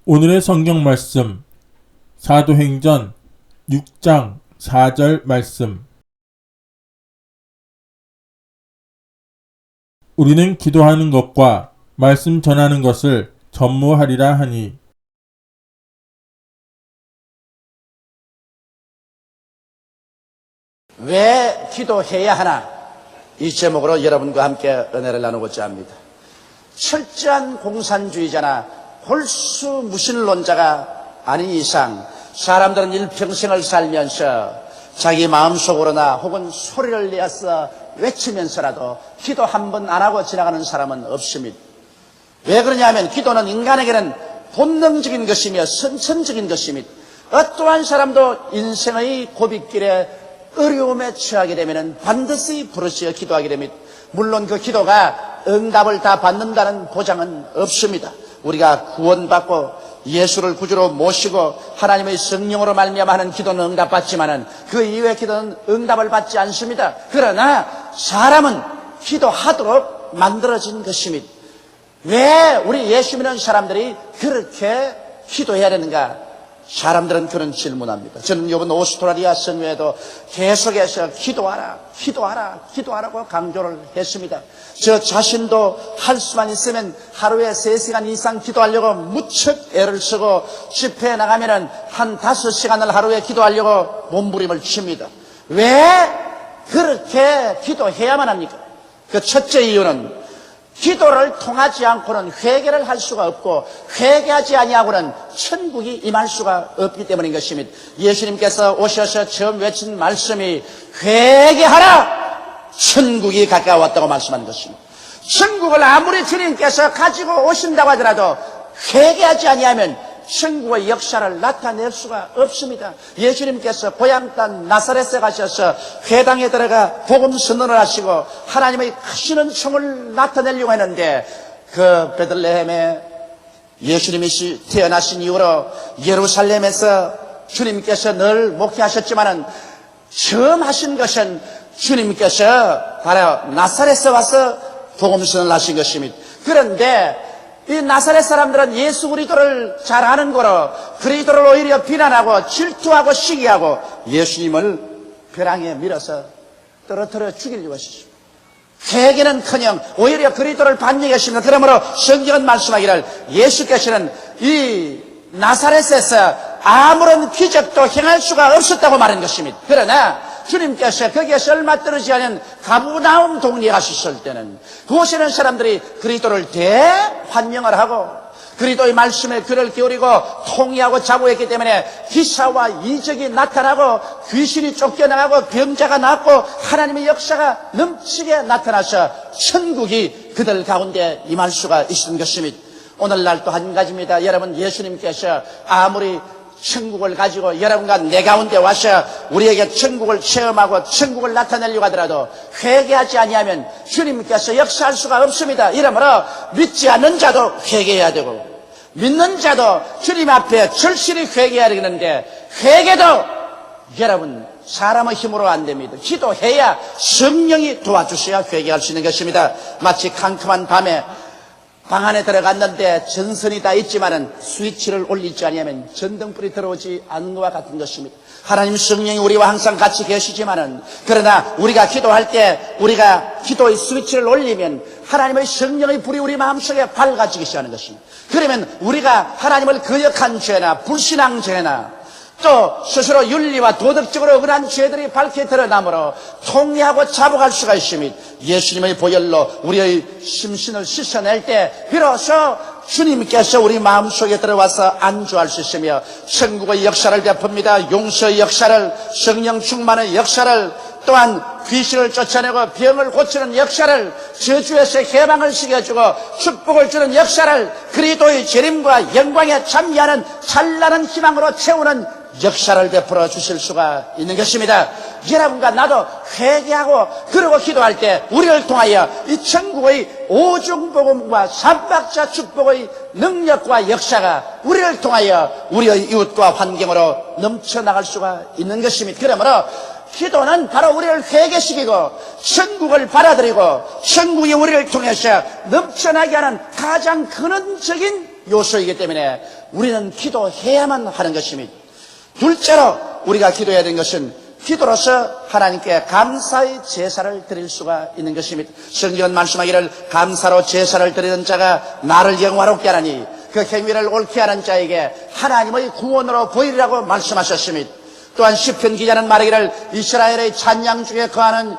오늘의 성경 말씀, 사도행전 6장 4절 말씀. 우리는 기도하는 것과 말씀 전하는 것을 전무하리라 하니. 왜 기도해야 하나? 이 제목으로 여러분과 함께 은혜를 나누고자 합니다. 철저한 공산주의자나 홀수무신론자가 아닌 이상 사람들은 일평생을 살면서 자기 마음속으로나 혹은 소리를 내어서 외치면서라도 기도 한 번 안 하고 지나가는 사람은 없습니다. 왜 그러냐면 기도는 인간에게는 본능적인 것이며 선천적인 것입니다. 어떠한 사람도 인생의 고비길에 어려움에 처하게 되면 반드시 부르짖어 기도하게 됩니다. 물론 그 기도가 응답을 다 받는다는 보장은 없습니다. 우리가 구원받고 예수를 구주로 모시고 하나님의 성령으로 말미암아 하는 기도는 응답받지만은 그 이외의 기도는 응답을 받지 않습니다. 그러나 사람은 기도하도록 만들어진 것입니다. 왜 우리 예수 믿는 사람들이 그렇게 기도해야 되는가? 사람들은 그런 질문합니다. 저는 이번 오스트라리아 성회에도 계속해서 기도하라고 강조를 했습니다. 저 자신도 할 수만 있으면 하루에 3시간 이상 기도하려고 무척 애를 쓰고 집회에 나가면은 한 5시간을 하루에 기도하려고 몸부림을 칩니다. 왜 그렇게 기도해야만 합니까? 그 첫째 이유는 기도를 통하지 않고는 회개를 할 수가 없고 회개하지 아니하고는 천국이 임할 수가 없기 때문인 것입니다. 예수님께서 오셔서 처음 외친 말씀이 회개하라! 천국이 가까웠다고 말씀하는 것입니다. 천국을 아무리 주님께서 가지고 오신다고 하더라도 회개하지 아니하면 천국의 역사를 나타낼 수가 없습니다. 예수님께서 고향 땅 나사렛에 가셔서 회당에 들어가 복음 선언을 하시고 하나님의 크시는 총을 나타내려고 했는데 그 베들레헴에 예수님이 태어나신 이후로 예루살렘에서 주님께서 늘 목회하셨지만은 처음 하신 것은 주님께서 바로 나사렛에 와서 복음 선언을 하신 것입니다. 그런데 이 나사렛 사람들은 예수 그리스도를 잘 아는 거로 그리스도를 오히려 비난하고 질투하고 시기하고 예수님을 벼랑에 밀어서 떨어뜨려 죽이려고 하셨습니다. 회개는커녕 오히려 그리스도를 반역했습니다. 그러므로 성경은 말씀하기를 예수께서는 이 나사렛에서 아무런 기적도 행할 수가 없었다고 말한 것입니다. 그러나 주님께서 거기에서 얼마 떨어지지 않은 가브나움 동리에 가셨을 때는 그곳에는 사람들이 그리스도를 대환영을 하고 그리스도의 말씀에 귀를 기울이고 통의하고 자부했기 때문에 기사와 이적이 나타나고 귀신이 쫓겨나가고 병자가 낫고 하나님의 역사가 넘치게 나타나서 천국이 그들 가운데 임할 수가 있는 것입니다. 오늘날 또 한 가지입니다. 여러분, 예수님께서 아무리 천국을 가지고 여러분과 내 가운데 와서 우리에게 천국을 체험하고 천국을 나타내려고 하더라도 회개하지 아니하면 주님께서 역사할 수가 없습니다. 이러므로 믿지 않는 자도 회개해야 되고 믿는 자도 주님 앞에 절실히 회개해야 되는데 회개도 여러분 사람의 힘으로 안 됩니다. 기도해야 성령이 도와주셔야 회개할 수 있는 것입니다. 마치 캄캄한 밤에 방 안에 들어갔는데 전선이 다 있지만은 스위치를 올리지 아니하면 전등불이 들어오지 않는 것과 같은 것입니다. 하나님 성령이 우리와 항상 같이 계시지만은 그러나 우리가 기도할 때 우리가 기도의 스위치를 올리면 하나님의 성령의 불이 우리 마음속에 밝아지기 시작하는 것입니다. 그러면 우리가 하나님을 거역한 죄나 불신앙 죄나 또 스스로 윤리와 도덕적으로 억울한 죄들이 밝게 드러나므로 통리하고 자복할 수가 있습니다. 예수님의 보혈로 우리의 심신을 씻어낼 때 비로소 주님께서 우리 마음속에 들어와서 안주할 수 있으며 천국의 역사를 베풉니다. 용서의 역사를, 성령 충만의 역사를, 또한 귀신을 쫓아내고 병을 고치는 역사를, 저주에서 해방을 시켜주고 축복을 주는 역사를, 그리스도의 재림과 영광에 참여하는 찬란한 희망으로 채우는 역사를 베풀어 주실 수가 있는 것입니다. 여러분과 나도 회개하고 그러고 기도할 때 우리를 통하여 이 천국의 오중복음과 삼박자 축복의 능력과 역사가 우리를 통하여 우리의 이웃과 환경으로 넘쳐나갈 수가 있는 것입니다. 그러므로 기도는 바로 우리를 회개시키고 천국을 받아들이고 천국이 우리를 통해서 넘쳐나게 하는 가장 근원적인 요소이기 때문에 우리는 기도해야만 하는 것입니다. 둘째로 우리가 기도해야 되는 것은 기도로서 하나님께 감사의 제사를 드릴 수가 있는 것입니다. 성경은 말씀하기를 감사로 제사를 드리는 자가 나를 영화롭게 하나니 그 행위를 옳게 하는 자에게 하나님의 구원으로 보이리라고 말씀하셨습니다. 또한 시편 기자는 말하기를 이스라엘의 찬양 중에 거하는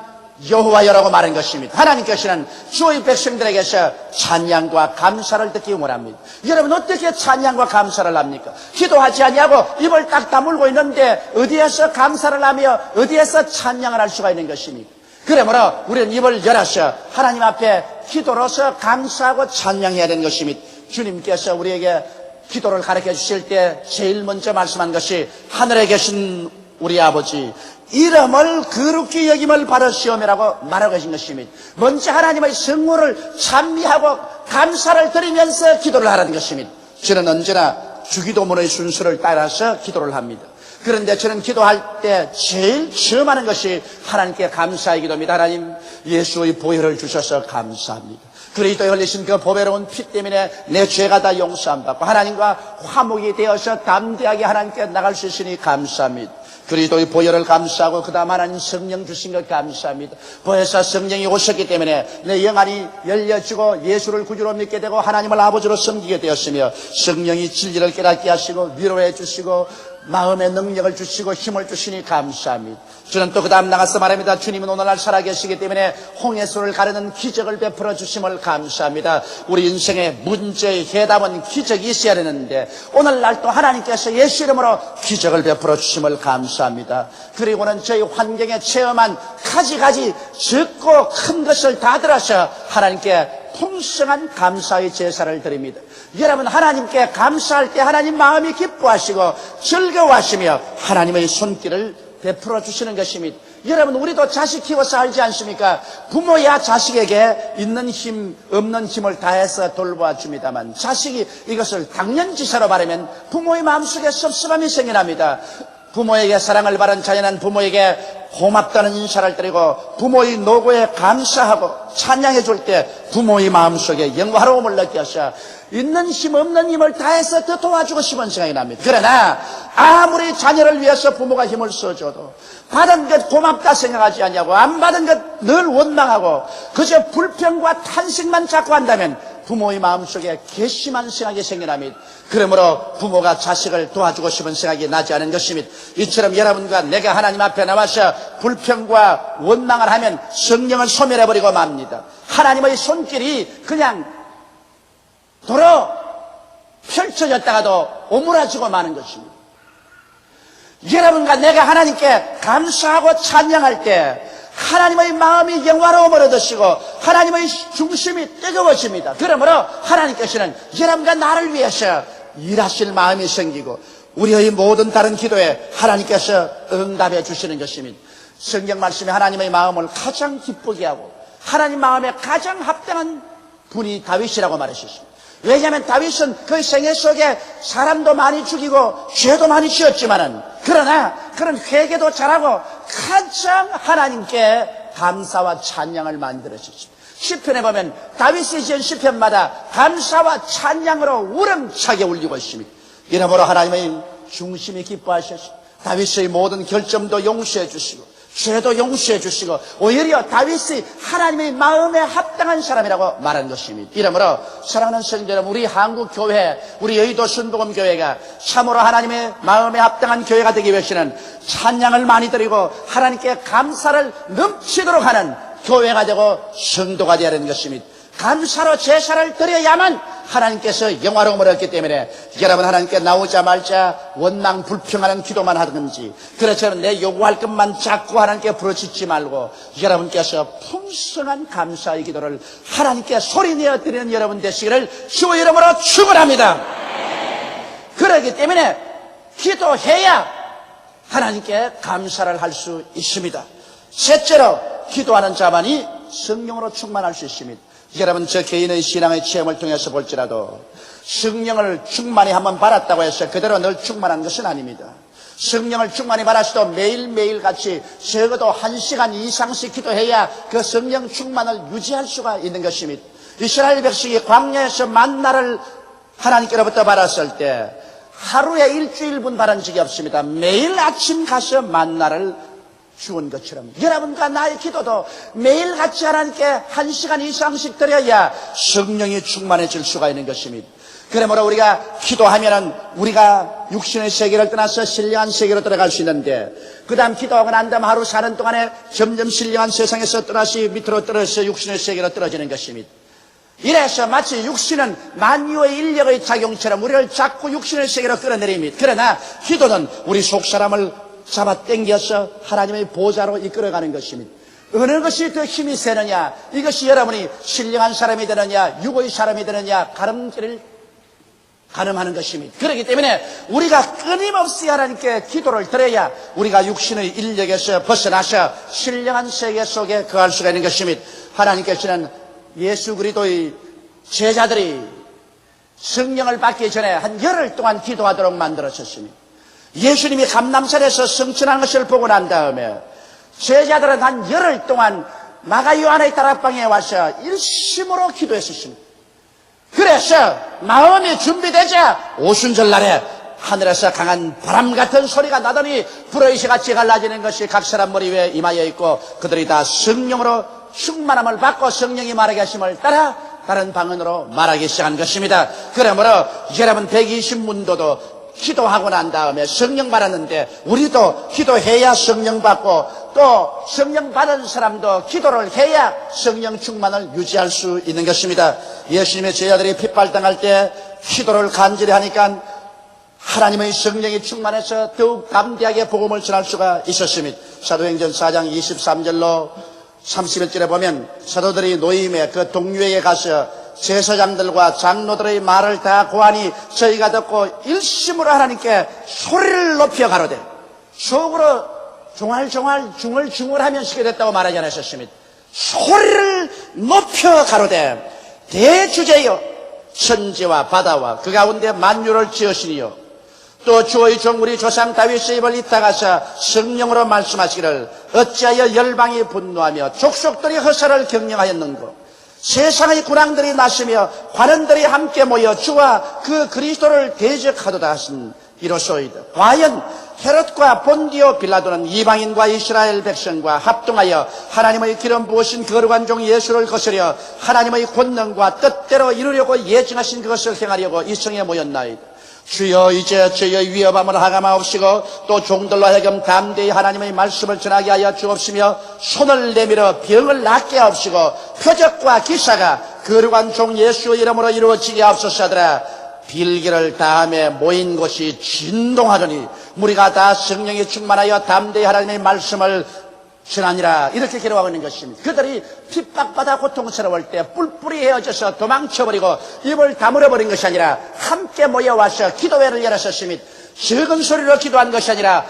여호와여라고 말한 것입니다. 하나님께서는 주의 백성들에게서 찬양과 감사를 듣기 원합니다. 여러분 어떻게 찬양과 감사를 합니까? 기도하지 아니하고 입을 딱 다물고 있는데 어디에서 감사를 하며 어디에서 찬양을 할 수가 있는 것입니까? 그러므로 우리는 입을 열어서 하나님 앞에 기도로서 감사하고 찬양해야 되는 것입니다. 주님께서 우리에게 기도를 가르쳐 주실 때 제일 먼저 말씀한 것이 하늘에 계신 우리 아버지 이름을 거룩히 여김을 받으시오매라고 말하고 계신 것입니다. 먼저 하나님의 성물을 찬미하고 감사를 드리면서 기도를 하라는 것입니다. 저는 언제나 주기도문의 순서를 따라서 기도를 합니다. 그런데 저는 기도할 때 제일 처음 하는 것이 하나님께 감사의 기도입니다. 하나님 예수의 보혈을 주셔서 감사합니다. 그리스도에 흘리신 그 보배로운 피 때문에 내 죄가 다 용서함 받고 하나님과 화목이 되어서 담대하게 하나님께 나갈 수 있으니 감사합니다. 그리스도의 보혈을 감사하고 그 다음 하나님 성령 주신 것 감사합니다. 보혜사 성령이 오셨기 때문에 내 영안이 열려지고 예수를 구주로 믿게 되고 하나님을 아버지로 섬기게 되었으며 성령이 진리를 깨닫게 하시고 위로해 주시고 마음의 능력을 주시고 힘을 주시니 감사합니다. 저는 또 그 다음 나가서 말합니다. 주님은 오늘날 살아계시기 때문에 홍해수를 가르는 기적을 베풀어 주심을 감사합니다. 우리 인생의 문제의 해답은 기적이 있어야 되는데 오늘날 또 하나님께서 예수 이름으로 기적을 베풀어 주심을 감사합니다. 그리고는 저희 환경에 체험한 가지가지 적고 큰 것을 다 들어서 하나님께 풍성한 감사의 제사를 드립니다. 여러분 하나님께 감사할 때 하나님 마음이 기뻐하시고 즐거워하시며 하나님의 손길을 베풀어 주시는 것입니다. 여러분 우리도 자식 키워서 알지 않습니까? 부모야 자식에게 있는 힘 없는 힘을 다해서 돌보아 줍니다만 자식이 이것을 당연지사로 바라면 부모의 마음속에 섭섭함이 생겨납니다. 부모에게 사랑을 받은 자녀는 부모에게 고맙다는 인사를 드리고 부모의 노고에 감사하고 찬양해 줄 때 부모의 마음속에 영화로움을 느껴서 있는 힘 없는 힘을 다해서 더 도와주고 싶은 생각이 납니다. 그러나 아무리 자녀를 위해서 부모가 힘을 써줘도 받은 것 고맙다 생각하지 않냐고 안 받은 것 늘 원망하고 그저 불평과 탄식만 자꾸 한다면 부모의 마음속에 괘씸한 생각이 생겨납니다. 그러므로 부모가 자식을 도와주고 싶은 생각이 나지 않은 것입니다. 이처럼 여러분과 내가 하나님 앞에 나와서 불평과 원망을 하면 성령을 소멸해버리고 맙니다. 하나님의 손길이 그냥 도로 펼쳐졌다가도 오므라지고 마는 것입니다. 여러분과 내가 하나님께 감사하고 찬양할 때 하나님의 마음이 영화로움을 얻으시고 하나님의 중심이 뜨거워집니다. 그러므로 하나님께서는 여러분과 나를 위해서 일하실 마음이 생기고 우리의 모든 다른 기도에 하나님께서 응답해 주시는 것입니다. 성경 말씀에 하나님의 마음을 가장 기쁘게 하고 하나님 마음에 가장 합당한 분이 다윗이라고 말하셨습니다. 왜냐하면 다윗은 그 생애 속에 사람도 많이 죽이고 죄도 많이 지었지만은 그러나 그런 회개도 잘하고 가장 하나님께 감사와 찬양을 만들어주십니다. 시편에 보면 다윗이 지은 시편마다 감사와 찬양으로 우렁차게 울리고 있습니다. 이러므로 하나님의 중심이 기뻐하셔서 다윗의 모든 결점도 용서해 주시고 죄도 용서해 주시고 오히려 다윗이 하나님의 마음에 합당한 사람이라고 말한 것입니다. 이러므로 사랑하는 성도 여러분, 우리 한국교회, 우리 여의도 순복음교회가 참으로 하나님의 마음에 합당한 교회가 되기 위해서는 찬양을 많이 드리고 하나님께 감사를 넘치도록 하는 교회가 되고 성도가 되어야 하는 것입니다. 감사로 제사를 드려야만 하나님께서 영화로움을 얻기 때문에 여러분 하나님께 나오자마자 원망 불평하는 기도만 하든지 그렇지만 내 요구할 것만 자꾸 하나님께 부르짖지 말고 여러분께서 풍성한 감사의 기도를 하나님께 소리내어 드리는 여러분 되시기를 주의 이름으로 축원합니다. 그렇기 때문에 기도해야 하나님께 감사를 할 수 있습니다. 셋째로 기도하는 자만이 성령으로 충만할 수 있습니다. 여러분 저 개인의 신앙의 체험을 통해서 볼지라도 성령을 충만히 한번 받았다고 해서 그대로 늘 충만한 것은 아닙니다. 성령을 충만히 받아서도 매일매일 같이 적어도 1시간 이상씩 기도해야 그 성령 충만을 유지할 수가 있는 것입니다. 이스라엘 백성이 광야에서 만나를 하나님께로부터 받았을 때 하루에 일주일분 받은 적이 없습니다. 매일 아침 가서 만나를 주은 것처럼 여러분과 나의 기도도 매일같이 하나님께 1시간 이상씩 드려야 성령이 충만해질 수가 있는 것입니다. 그러므로 우리가 기도하면은 우리가 육신의 세계를 떠나서 신령한 세계로 들어갈 수 있는데, 그 다음 기도하고 난 다음 하루 사는 동안에 점점 신령한 세상에서 떠나시 밑으로 떨어져서 육신의 세계로 떨어지는 것입니다. 이래서 마치 육신은 만유의 인력의 작용처럼 우리를 자꾸 육신의 세계로 끌어내립니다. 그러나 기도는 우리 속사람을 잡아당겨서 하나님의 보좌로 이끌어가는 것입니다. 어느 것이 더 힘이 세느냐, 이것이 여러분이 신령한 사람이 되느냐 육의 사람이 되느냐 가름길을 가늠하는 것입니다. 그렇기 때문에 우리가 끊임없이 하나님께 기도를 드려야 우리가 육신의 인력에서 벗어나서 신령한 세계 속에 거할 수가 있는 것입니다. 하나님께서는 예수 그리스도의 제자들이 성령을 받기 전에 한 열흘 동안 기도하도록 만들어졌습니다. 예수님이 감람산에서 성천한 것을 보고 난 다음에 제자들은 한 열흘 동안 마가 요한의 다락방에 와서 일심으로 기도했었습니다. 그래서 마음이 준비되자 오순절 날에 하늘에서 강한 바람 같은 소리가 나더니 불의 시같이 갈라지는 것이 각 사람 머리 위에 임하여 있고, 그들이 다 성령으로 충만함을 받고 성령이 말하게 하심을 따라 다른 방언으로 말하기 시작한 것입니다. 그러므로 여러분 120문도도 기도하고 난 다음에 성령 받았는데 우리도 기도해야 성령 받고, 또 성령 받은 사람도 기도를 해야 성령 충만을 유지할 수 있는 것입니다. 예수님의 제자들이 핍박당할 때 기도를 간절히 하니까 하나님의 성령이 충만해서 더욱 담대하게 복음을 전할 수가 있었습니다. 사도행전 4장 23절로 31절에 보면 사도들이 노임에 그 동료에게 가서 제사장들과 장로들의 말을 다 고하니 저희가 듣고 일심으로 하나님께 소리를 높여 가로되, 속으로 종알종알 중얼중얼 하면 쉬게 됐다고 말하지 않으셨습니다. 소리를 높여 가로되 대주제여 천지와 바다와 그 가운데 만유를 지으시니요 또 주의 종 우리 조상 다윗의 입을 잇다가서 성령으로 말씀하시기를 어찌하여 열방이 분노하며 족속들이 허사를 경영하였는고, 세상의 군왕들이 나시며 관원들이 함께 모여 주와 그 그리스도를 대적하도다 하신 이로소이다. 과연 헤롯과 본디오 빌라도는 이방인과 이스라엘 백성과 합동하여 하나님의 기름 부으신 거룩한 종 예수를 거스려 하나님의 권능과 뜻대로 이루려고 예정하신 그것을 행하려고 이 성에 모였나이다. 주여 이제 저희의 위협함을 하감하옵시고 또 종들로 하여금 담대히 하나님의 말씀을 전하게 하여 주옵시며 손을 내밀어 병을 낫게 하옵시고 표적과 기사가 거룩한 종 예수의 이름으로 이루어지게 하옵소서하더라. 빌기를 다음에 모인 곳이 진동하더니 무리가 다 성령이 충만하여 담대히 하나님의 말씀을 전하니라. 이렇게 기록하고 있는 것입니다. 그들이 핍박받아 고통스러울 때 뿔뿔이 헤어져서 도망쳐버리고 입을 다물어버린 것이 아니라 함께 모여와서 기도회를 열었었습니다. 적은 소리로 기도한 것이 아니라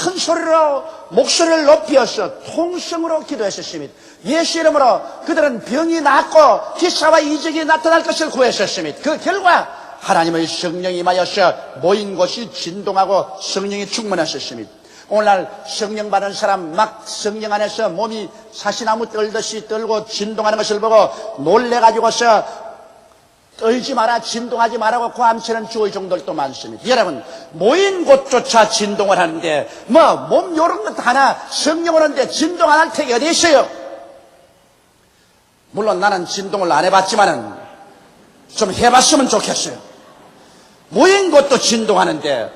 큰 소리로 목소리를 높여서 통성으로 기도했었습니다. 예수 이름으로 그들은 병이 낫고 기사와 이적이 나타날 것을 구했었습니다. 그 결과 하나님의 성령이 임하여서 모인 곳이 진동하고 성령이 충만했었습니다. 오늘날 성령 받은 사람 막 성령 안에서 몸이 사시나무 떨듯이 떨고 진동하는 것을 보고 놀래가지고서 떨지 마라, 진동하지 마라고 고함치는 주의 종들도 많습니다. 여러분, 모인 곳조차 진동을 하는데 몸 요런 것 하나 성령 오는데 진동 안 할 택이 어디 있어요? 물론 나는 진동을 안 해봤지만은 좀 해봤으면 좋겠어요. 모인 곳도 진동하는데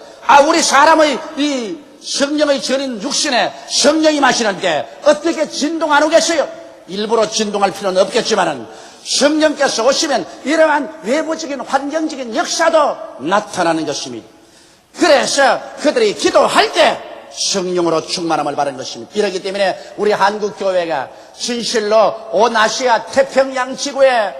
우리 사람의 이 성령의 전인 육신에 성령이 마시는데 어떻게 진동 안 오겠어요? 일부러 진동할 필요는 없겠지만은 성령께서 오시면 이러한 외부적인 환경적인 역사도 나타나는 것입니다. 그래서 그들이 기도할 때 성령으로 충만함을 받은 것입니다. 이렇기 때문에 우리 한국교회가 진실로 온 아시아 태평양 지구에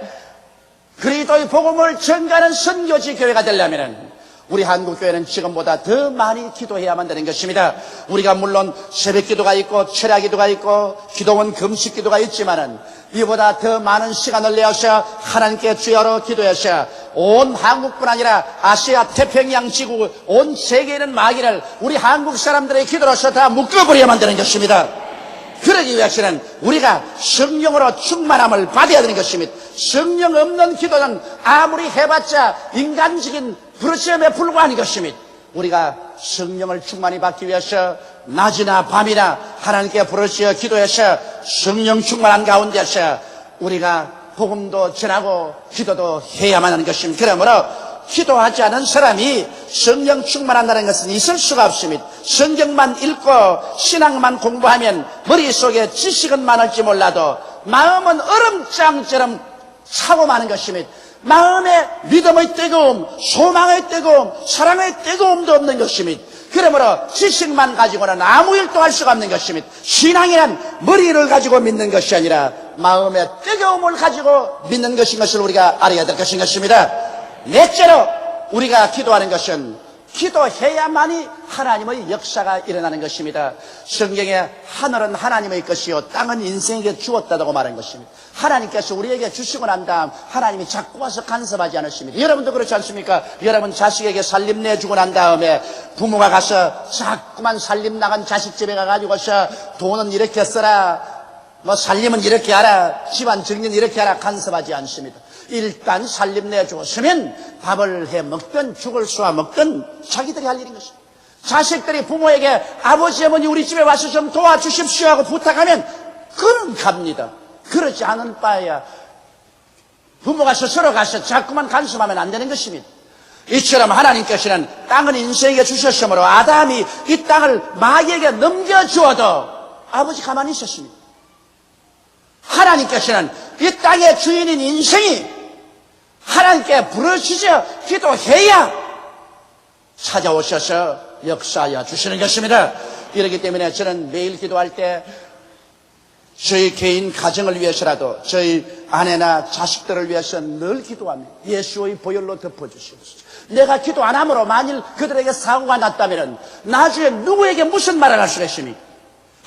그리스도의 복음을 전가하는 선교지 교회가 되려면 우리 한국교회는 지금보다 더 많이 기도해야만 되는 것입니다. 우리가 물론 새벽 기도가 있고 철야 기도가 있고 기도원 금식 기도가 있지만은 이보다 더 많은 시간을 내어서 하나님께 주여로 기도해서 온 한국뿐 아니라 아시아 태평양 지구 온 세계에는 마귀를 우리 한국 사람들의 기도로서 다 묶어버려야만 되는 것입니다. 그러기 위해서는 우리가 성령으로 충만함을 받아야 되는 것입니다. 성령 없는 기도는 아무리 해봤자 인간적인 부르짖음에 불과한 것입니다. 우리가 성령을 충만히 받기 위해서 낮이나 밤이나 하나님께 부르짖어 기도해서 성령 충만한 가운데서 우리가 복음도 전하고 기도도 해야만 하는 것입니다. 그러므로 기도하지 않은 사람이 성령 충만한다는 것은 있을 수가 없습니다. 성경만 읽고 신앙만 공부하면 머릿속에 지식은 많을지 몰라도 마음은 얼음장처럼 차고 마는 것입니다. 마음에 믿음의 뜨거움, 소망의 뜨거움, 사랑의 뜨거움도 없는 것입니다. 그러므로 지식만 가지고는 아무 일도 할 수가 없는 것입니다. 신앙이란 머리를 가지고 믿는 것이 아니라 마음의 뜨거움을 가지고 믿는 것인 것을 우리가 알아야 될 것인 것입니다. 넷째로 우리가 기도하는 것은 기도해야만이 하나님의 역사가 일어나는 것입니다. 성경에 하늘은 하나님의 것이요 땅은 인생에게 주었다고 말한 것입니다. 하나님께서 우리에게 주시고 난 다음 하나님이 자꾸 와서 간섭하지 않으십니다. 여러분도 그렇지 않습니까? 여러분 자식에게 살림 내주고 난 다음에 부모가 가서 자꾸만 살림 나간 자식 집에 가가지고서 돈은 이렇게 써라, 뭐 살림은 이렇게 하라, 집안 정리는 이렇게 하라 간섭하지 않습니다. 일단 살림 내주었으면 밥을 해 먹든 죽을 쏘아 먹든 자기들이 할 일인 것입니다. 자식들이 부모에게 아버지 어머니 우리 집에 와서 좀 도와주십시오 하고 부탁하면 그는 갑니다. 그렇지 않은 바에야 부모가 스스로 가서 자꾸만 간섭하면 안 되는 것입니다. 이처럼 하나님께서는 땅은 인생에게 주셨으므로 아담이 이 땅을 마귀에게 넘겨주어도 아버지 가만히 있었습니다. 하나님께서는 이 땅의 주인인 인생이 하나님께 부르짖어 기도해야 찾아오셔서 역사하여 주시는 것입니다. 이렇기 때문에 저는 매일 기도할 때 저희 개인 가정을 위해서라도 저희 아내나 자식들을 위해서 늘 기도합니다. 예수의 보혈로 덮어주시옵소서. 내가 기도 안 함으로 만일 그들에게 사고가 났다면 나중에 누구에게 무슨 말을 할 수가 있습니까?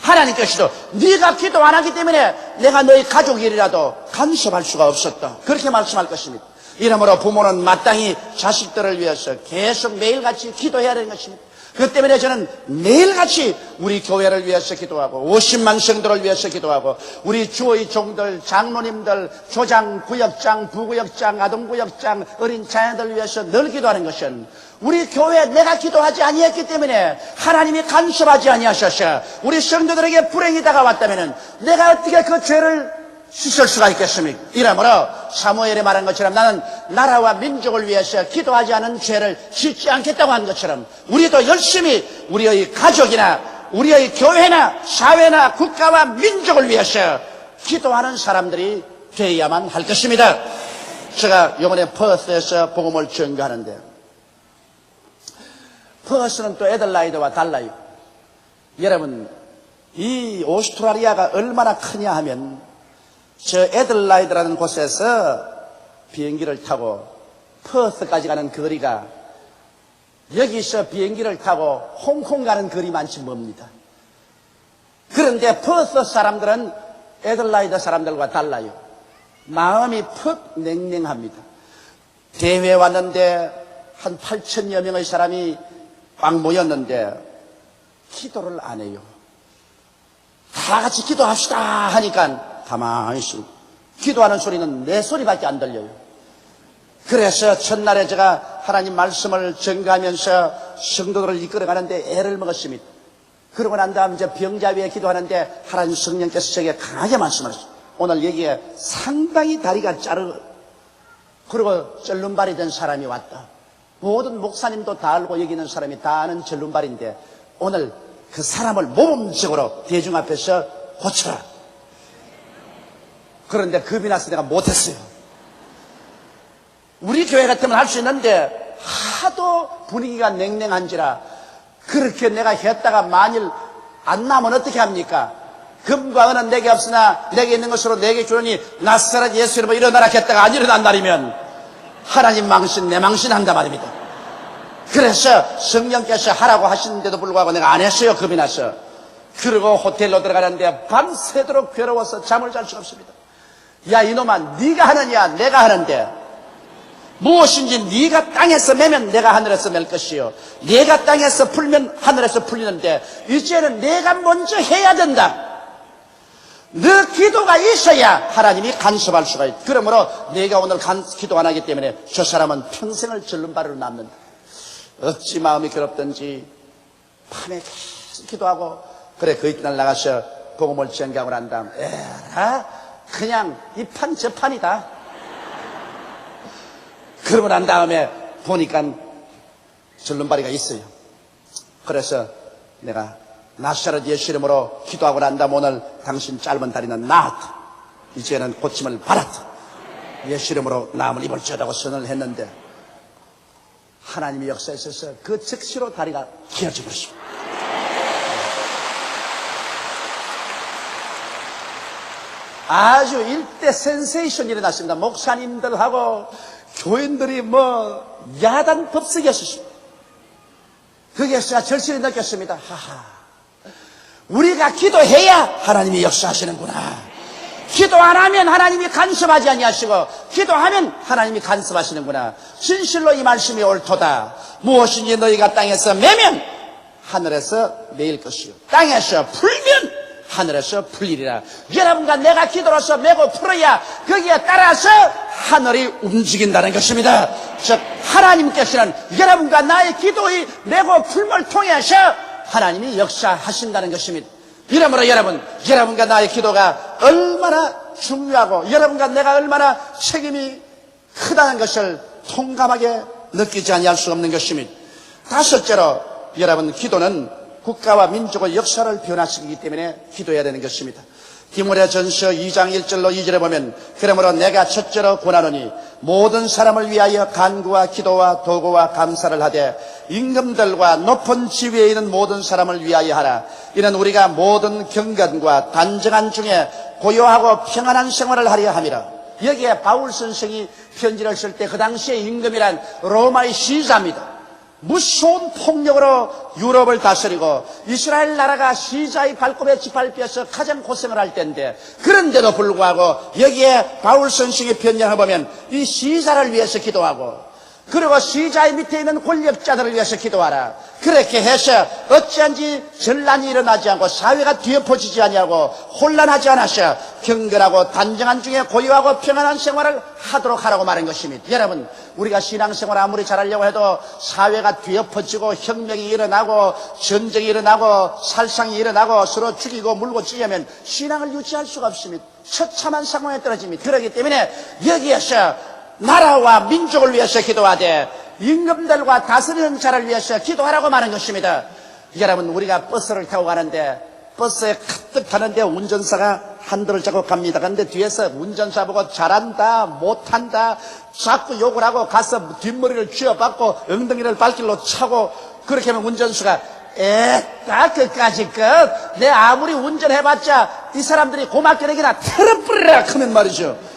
하나님께서도 네가 기도 안 하기 때문에 내가 너희 가족 일이라도 간섭할 수가 없었다, 그렇게 말씀할 것입니다. 이러므로 부모는 마땅히 자식들을 위해서 계속 매일같이 기도해야 되는 것입니다. 그 때문에 저는 매일같이 우리 교회를 위해서 기도하고 50만 성도를 위해서 기도하고 우리 주의 종들, 장로님들, 조장, 구역장, 부구역장, 아동구역장, 어린 자녀들 위해서 늘 기도하는 것은 우리 교회에 내가 기도하지 아니했기 때문에 하나님이 간섭하지 아니하셔서 우리 성도들에게 불행이 다가왔다면 내가 어떻게 그 죄를 씻을 수가 있겠습니까? 이러므로 사무엘이 말한 것처럼 나는 나라와 민족을 위해서 기도하지 않은 죄를 짓지 않겠다고 한 것처럼 우리도 열심히 우리의 가족이나 우리의 교회나 사회나 국가와 민족을 위해서 기도하는 사람들이 되어야만 할 것입니다. 제가 이번에 퍼스에서 복음을 전교하는데 퍼스는 또 애들라이드와 달라요. 여러분, 이 오스트라리아가 얼마나 크냐 하면 저 애들라이드라는 곳에서 비행기를 타고 퍼스까지 가는 거리가 여기서 비행기를 타고 홍콩 가는 거리만치 멉니다. 그런데 퍼스 사람들은 애들라이드 사람들과 달라요. 마음이 퍽 냉랭합니다. 대회 왔는데 한 8천여 명의 사람이 꽉 모였는데 기도를 안 해요. 다 같이 기도합시다 하니까 가만히 있습니다. 기도하는 소리는 내 소리밖에 안 들려요. 그래서 첫날에 제가 하나님 말씀을 전가하면서 성도들을 이끌어가는데 애를 먹었습니다. 그러고 난 다음 이제 병자 위에 기도하는데 하나님 성령께서 제게 강하게 말씀하셨어요. 오늘 여기에 상당히 다리가 그리고 절름발이 된 사람이 왔다. 모든 목사님도 다 알고 여기 있는 사람이 다 아는 절름발인데 오늘 그 사람을 모범적으로 대중 앞에서 고쳐라. 그런데 겁이 나서 내가 못했어요. 우리 교회 같으면 할 수 있는데 하도 분위기가 냉랭한지라 그렇게 내가 했다가 만일 안 나면 어떻게 합니까? 금과 은은 내게 없으나 내게 있는 것으로 내게 주려니 나사렛 예수 이름으로 일어나라 했다가 안 일어난 날이면 하나님 망신 내 망신한단 말입니다. 그래서 성령께서 하라고 하시는데도 불구하고 내가 안 했어요. 겁이 나서. 그리고 호텔로 들어가는데 밤새도록 괴로워서 잠을 잘 수가 없습니다. 야 이놈아, 네가 하느냐 내가 하는데 무엇인지 네가 땅에서 매면 내가 하늘에서 맬 것이요, 네가 땅에서 풀면 하늘에서 풀리는데 이제는 내가 먼저 해야 된다. 너 기도가 있어야 하나님이 간섭할 수가 있다. 그러므로 내가 오늘 기도 안 하기 때문에 저 사람은 평생을 절름발이로 남는다. 어찌 마음이 괴롭든지 밤에 계속 기도하고, 그래 그 이튿날 나가서 복음을 전가하고 난 다음 에라 그냥 이 판 저 판이다. 그러고 난 다음에 보니까 절름발이가 있어요. 그래서 내가 나사렛 예수 이름으로 기도하고 난 다음 오늘 당신 짧은 다리는 나았다. 이제는 고침을 받았다. 예수 이름으로 나음을 입을지어다고 선언을 했는데 하나님의 역사에 있어서 그 즉시로 다리가 길어져 버렸습니다. 아주 일대 센세이션이 일어났습니다. 목사님들하고 교인들이 야단 법석이었습니다. 거기에서 절실히 느꼈습니다. 하하, 우리가 기도해야 하나님이 역사하시는구나. 기도 안 하면 하나님이 간섭하지 아니하시고 기도하면 하나님이 간섭하시는구나. 진실로 이 말씀이 옳도다. 무엇인지 너희가 땅에서 매면 하늘에서 매일 것이요, 땅에서 풀면 하늘에서 풀리리라. 여러분과 내가 기도로서 매고 풀어야 거기에 따라서 하늘이 움직인다는 것입니다. 즉 하나님께서는 여러분과 나의 기도의 매고 풀을 통해서 하나님이 역사하신다는 것입니다. 이러므로 여러분과 나의 기도가 얼마나 중요하고 여러분과 내가 얼마나 책임이 크다는 것을 통감하게 느끼지 아니할 수 없는 것입니다. 다섯째로, 여러분, 기도는 국가와 민족의 역사를 변화시키기 때문에 기도해야 되는 것입니다. 디모데전서 2장 1절로 2절에 보면, 그러므로 내가 첫째로 권하노니 모든 사람을 위하여 간구와 기도와 도구와 감사를 하되 임금들과 높은 지위에 있는 모든 사람을 위하여 하라. 이는 우리가 모든 경건과 단정한 중에 고요하고 평안한 생활을 하려 함이라. 여기에 바울 선생이 편지를 쓸 때 그 당시에 임금이란 로마의 시자입니다. 무서운 폭력으로 유럽을 다스리고 이스라엘 나라가 시자의 발굽에 짓밟혀서 가장 고생을 할 때인데, 그런데도 불구하고 여기에 바울 선생의 편지를 보면 이 시자를 위해서 기도하고, 그리고 시자의 밑에 있는 권력자들을 위해서 기도하라. 그렇게 해서 어찌한지 전란이 일어나지 않고 사회가 뒤엎어지지 아니하고 혼란하지 않아서 경건하고 단정한 중에 고요하고 평안한 생활을 하도록 하라고 말한 것입니다. 여러분, 우리가 신앙생활 아무리 잘하려고 해도 사회가 뒤엎어지고 혁명이 일어나고 전쟁이 일어나고 살상이 일어나고 서로 죽이고 물고 찌려면 신앙을 유지할 수가 없습니다. 처참한 상황에 떨어집니다. 그렇기 때문에 여기에서 나라와 민족을 위해서 기도하되 임금들과 다스리는 자를 위해서 기도하라고 말하는 것입니다. 여러분, 우리가 버스를 타고 가는데 버스에 가득 타는데 운전사가 한도를 잡고 갑니다. 그런데 뒤에서 운전사 보고 잘한다 못한다 자꾸 욕을 하고 가서 뒷머리를 쥐어박고 엉덩이를 발길로 차고, 그렇게 하면 운전수가 딱 끝까지 내 아무리 운전해봤자 이 사람들이 고막결핵이나 털어버리라 하면 말이죠.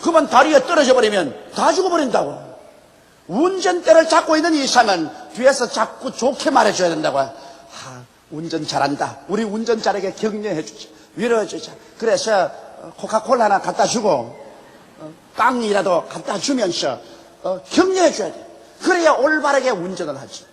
그만 다리에 떨어져 버리면 다 죽어버린다고. 운전대를 잡고 있는 이상은 뒤에서 자꾸 좋게 말해줘야 된다고. 운전 잘한다. 우리 운전자에게 격려해주자. 위로해주자. 그래서 코카콜라 하나 갖다 주고 빵이라도 갖다 주면서 격려해줘야 돼. 그래야 올바르게 운전을 하지.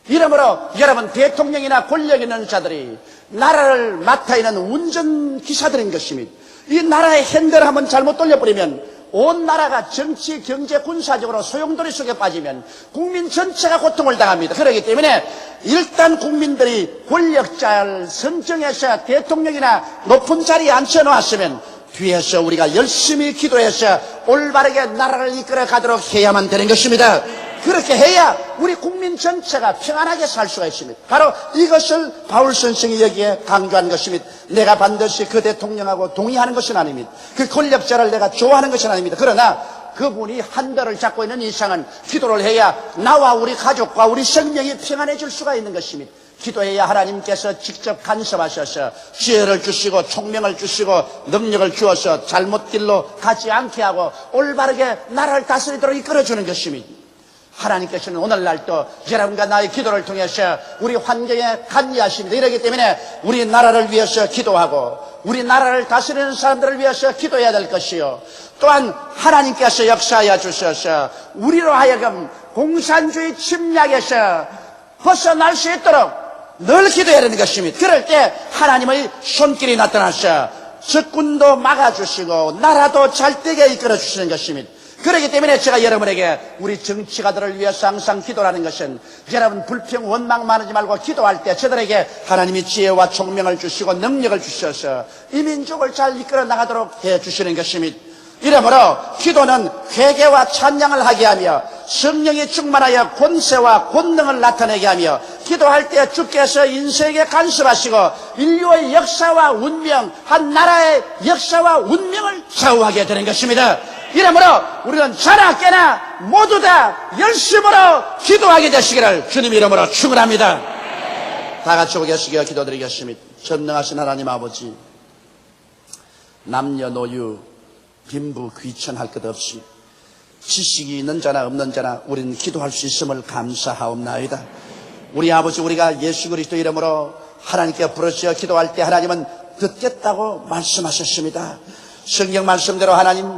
이러므로 여러분, 대통령이나 권력 있는 자들이 나라를 맡아 있는 운전기사들인 것입니다. 이 나라의 핸들을 한번 잘못 돌려버리면 온 나라가 정치, 경제, 군사적으로 소용돌이 속에 빠지면 국민 전체가 고통을 당합니다. 그렇기 때문에 일단 국민들이 권력자를 선정해서 대통령이나 높은 자리에 앉혀놓았으면 뒤에서 우리가 열심히 기도해서 올바르게 나라를 이끌어 가도록 해야만 되는 것입니다. 그렇게 해야 우리 국민 전체가 평안하게 살 수가 있습니다. 바로 이것을 바울 선생이 여기에 강조한 것입니다. 내가 반드시 그 대통령하고 동의하는 것은 아닙니다. 그 권력자를 내가 좋아하는 것은 아닙니다. 그러나 그분이 한도를 잡고 있는 이상은 기도를 해야 나와 우리 가족과 우리 생명이 평안해질 수가 있는 것입니다. 기도해야 하나님께서 직접 간섭하셔서 지혜를 주시고 총명을 주시고 능력을 주어서 잘못 길로 가지 않게 하고 올바르게 나라를 다스리도록 이끌어주는 것입니다. 하나님께서는 오늘날도 여러분과 나의 기도를 통해서 우리 환경에 관여하십니다. 이렇기 때문에 우리 나라를 위해서 기도하고 우리 나라를 다스리는 사람들을 위해서 기도해야 될 것이요, 또한 하나님께서 역사하여 주셔서 우리로 하여금 공산주의 침략에서 벗어날 수 있도록 늘 기도해야 되는 것입니다. 그럴 때 하나님의 손길이 나타나서 적군도 막아주시고 나라도 잘되게 이끌어주시는 것입니다. 그렇기 때문에 제가 여러분에게 우리 정치가들을 위해서 항상 기도하는 것은, 여러분 불평 원망 많으지 말고 기도할 때 저들에게 하나님이 지혜와 총명을 주시고 능력을 주셔서 이 민족을 잘 이끌어 나가도록 해주시는 것입니다. 이러므로 기도는 회개와 찬양을 하게 하며 성령이 충만하여 권세와 권능을 나타내게 하며, 기도할 때 주께서 인생에 간섭하시고 인류의 역사와 운명, 한 나라의 역사와 운명을 좌우하게 되는 것입니다. 이러므로 우리는 자나 깨나 모두 다 열심으로 기도하게 되시기를 주님 이름으로 축원합니다. 다 같이 오겠으며 기도드리겠습니다. 전능하신 하나님 아버지, 남녀노유 빈부 귀천할 것 없이 지식이 있는 자나 없는 자나 우리는 기도할 수 있음을 감사하옵나이다. 우리 아버지, 우리가 예수 그리스도 이름으로 하나님께 부르짖어 기도할 때 하나님은 듣겠다고 말씀하셨습니다. 성경 말씀대로 하나님,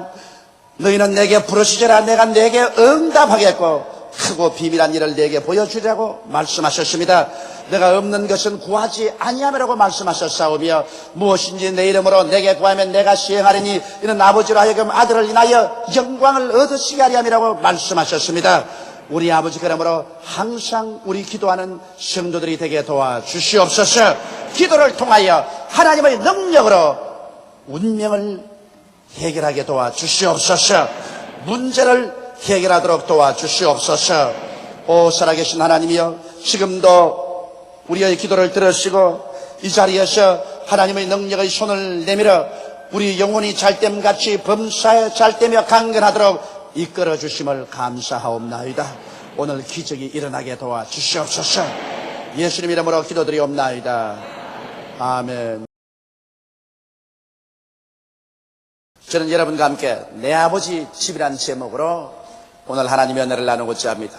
너희는 내게 부르짖으라 내가 내게 응답하겠고 크고 비밀한 일을 내게 보여주려고 말씀하셨습니다. 내가 없는 것은 구하지 아니하리라고 말씀하셨사오며, 무엇인지 내 이름으로 내게 구하면 내가 시행하리니 이는 아버지로 하여금 아들을 인하여 영광을 얻으시게 하리 함이라고 말씀하셨습니다. 우리 아버지, 그러므로 항상 우리 기도하는 성도들이 되게 도와주시옵소서. 기도를 통하여 하나님의 능력으로 운명을 해결하게 도와주시옵소서. 문제를 해결하도록 도와주시옵소서. 오 살아계신 하나님이여, 지금도 우리의 기도를 들으시고 이 자리에서 하나님의 능력의 손을 내밀어 우리 영혼이 잘됨같이 범사에 잘되며 강건하도록 이끌어 주심을 감사하옵나이다. 오늘 기적이 일어나게 도와주시옵소서. 예수님 이름으로 기도드리옵나이다. 아멘. 저는 여러분과 함께 내 아버지 집이라는 제목으로 오늘 하나님의 은혜를 나누고자 합니다.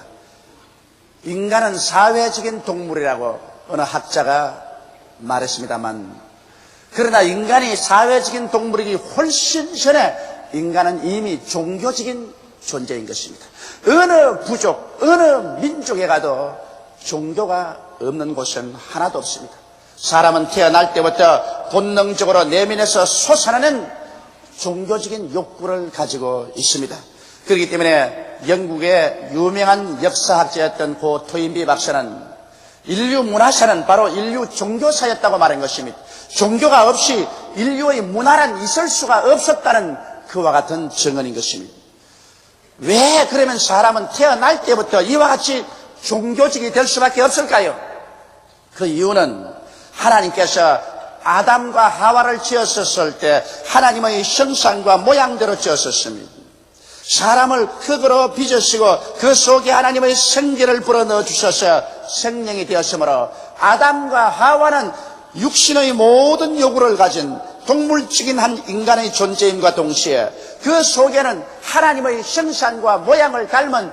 인간은 사회적인 동물이라고 어느 학자가 말했습니다만, 그러나 인간이 사회적인 동물이기 훨씬 전에 인간은 이미 종교적인 존재인 것입니다. 어느 부족, 어느 민족에 가도 종교가 없는 곳은 하나도 없습니다. 사람은 태어날 때부터 본능적으로 내면에서 솟아나는 종교적인 욕구를 가지고 있습니다. 그렇기 때문에 영국의 유명한 역사학자였던 고 토인비 박사는 인류 문화사는 바로 인류 종교사였다고 말한 것입니다. 종교가 없이 인류의 문화란 있을 수가 없었다는 그와 같은 증언인 것입니다. 왜 그러면 사람은 태어날 때부터 이와 같이 종교적이 될 수밖에 없을까요? 그 이유는 하나님께서 아담과 하와를 지었었을 때 하나님의 형상과 모양대로 지었었습니다. 사람을 흙으로 빚으시고 그 속에 하나님의 생기를 불어넣어 주셔서 생명이 되었으므로 아담과 하와는 육신의 모든 요구를 가진 동물적인 한 인간의 존재임과 동시에 그 속에는 하나님의 형상과 모양을 닮은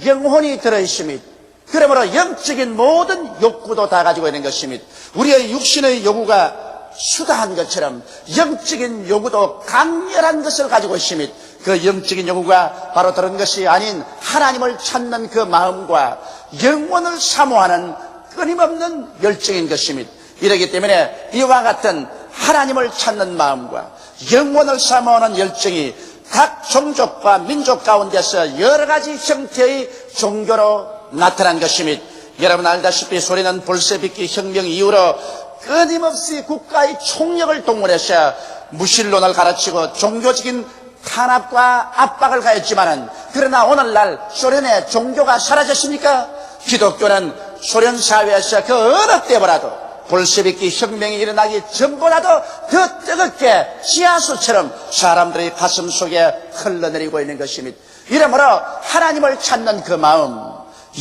영혼이 들어있습니다. 그러므로 영적인 모든 욕구도 다 가지고 있는 것입니다. 우리의 육신의 요구가 수다한 것처럼 영적인 요구도 강렬한 것을 가지고 있습니다. 그 영적인 요구가 바로 다른 것이 아닌 하나님을 찾는 그 마음과 영원을 사모하는 끊임없는 열정인 것입니다. 이렇기 때문에 이와 같은 하나님을 찾는 마음과 영원을 사모하는 열정이 각 종족과 민족 가운데서 여러 가지 형태의 종교로 나타난 것입니다. 여러분 알다시피 소련은 볼셰비키 혁명 이후로 끊임없이 국가의 총력을 동원해서 무신론을 가르치고 종교적인 탄압과 압박을 가했지만은, 그러나 오늘날 소련의 종교가 사라졌습니까? 기독교는 소련 사회에서 그 어느 때보다도 볼셰비키 혁명이 일어나기 전보다도 더 뜨겁게 지하수처럼 사람들의 가슴 속에 흘러내리고 있는 것입니다. 이러므로 하나님을 찾는 그 마음,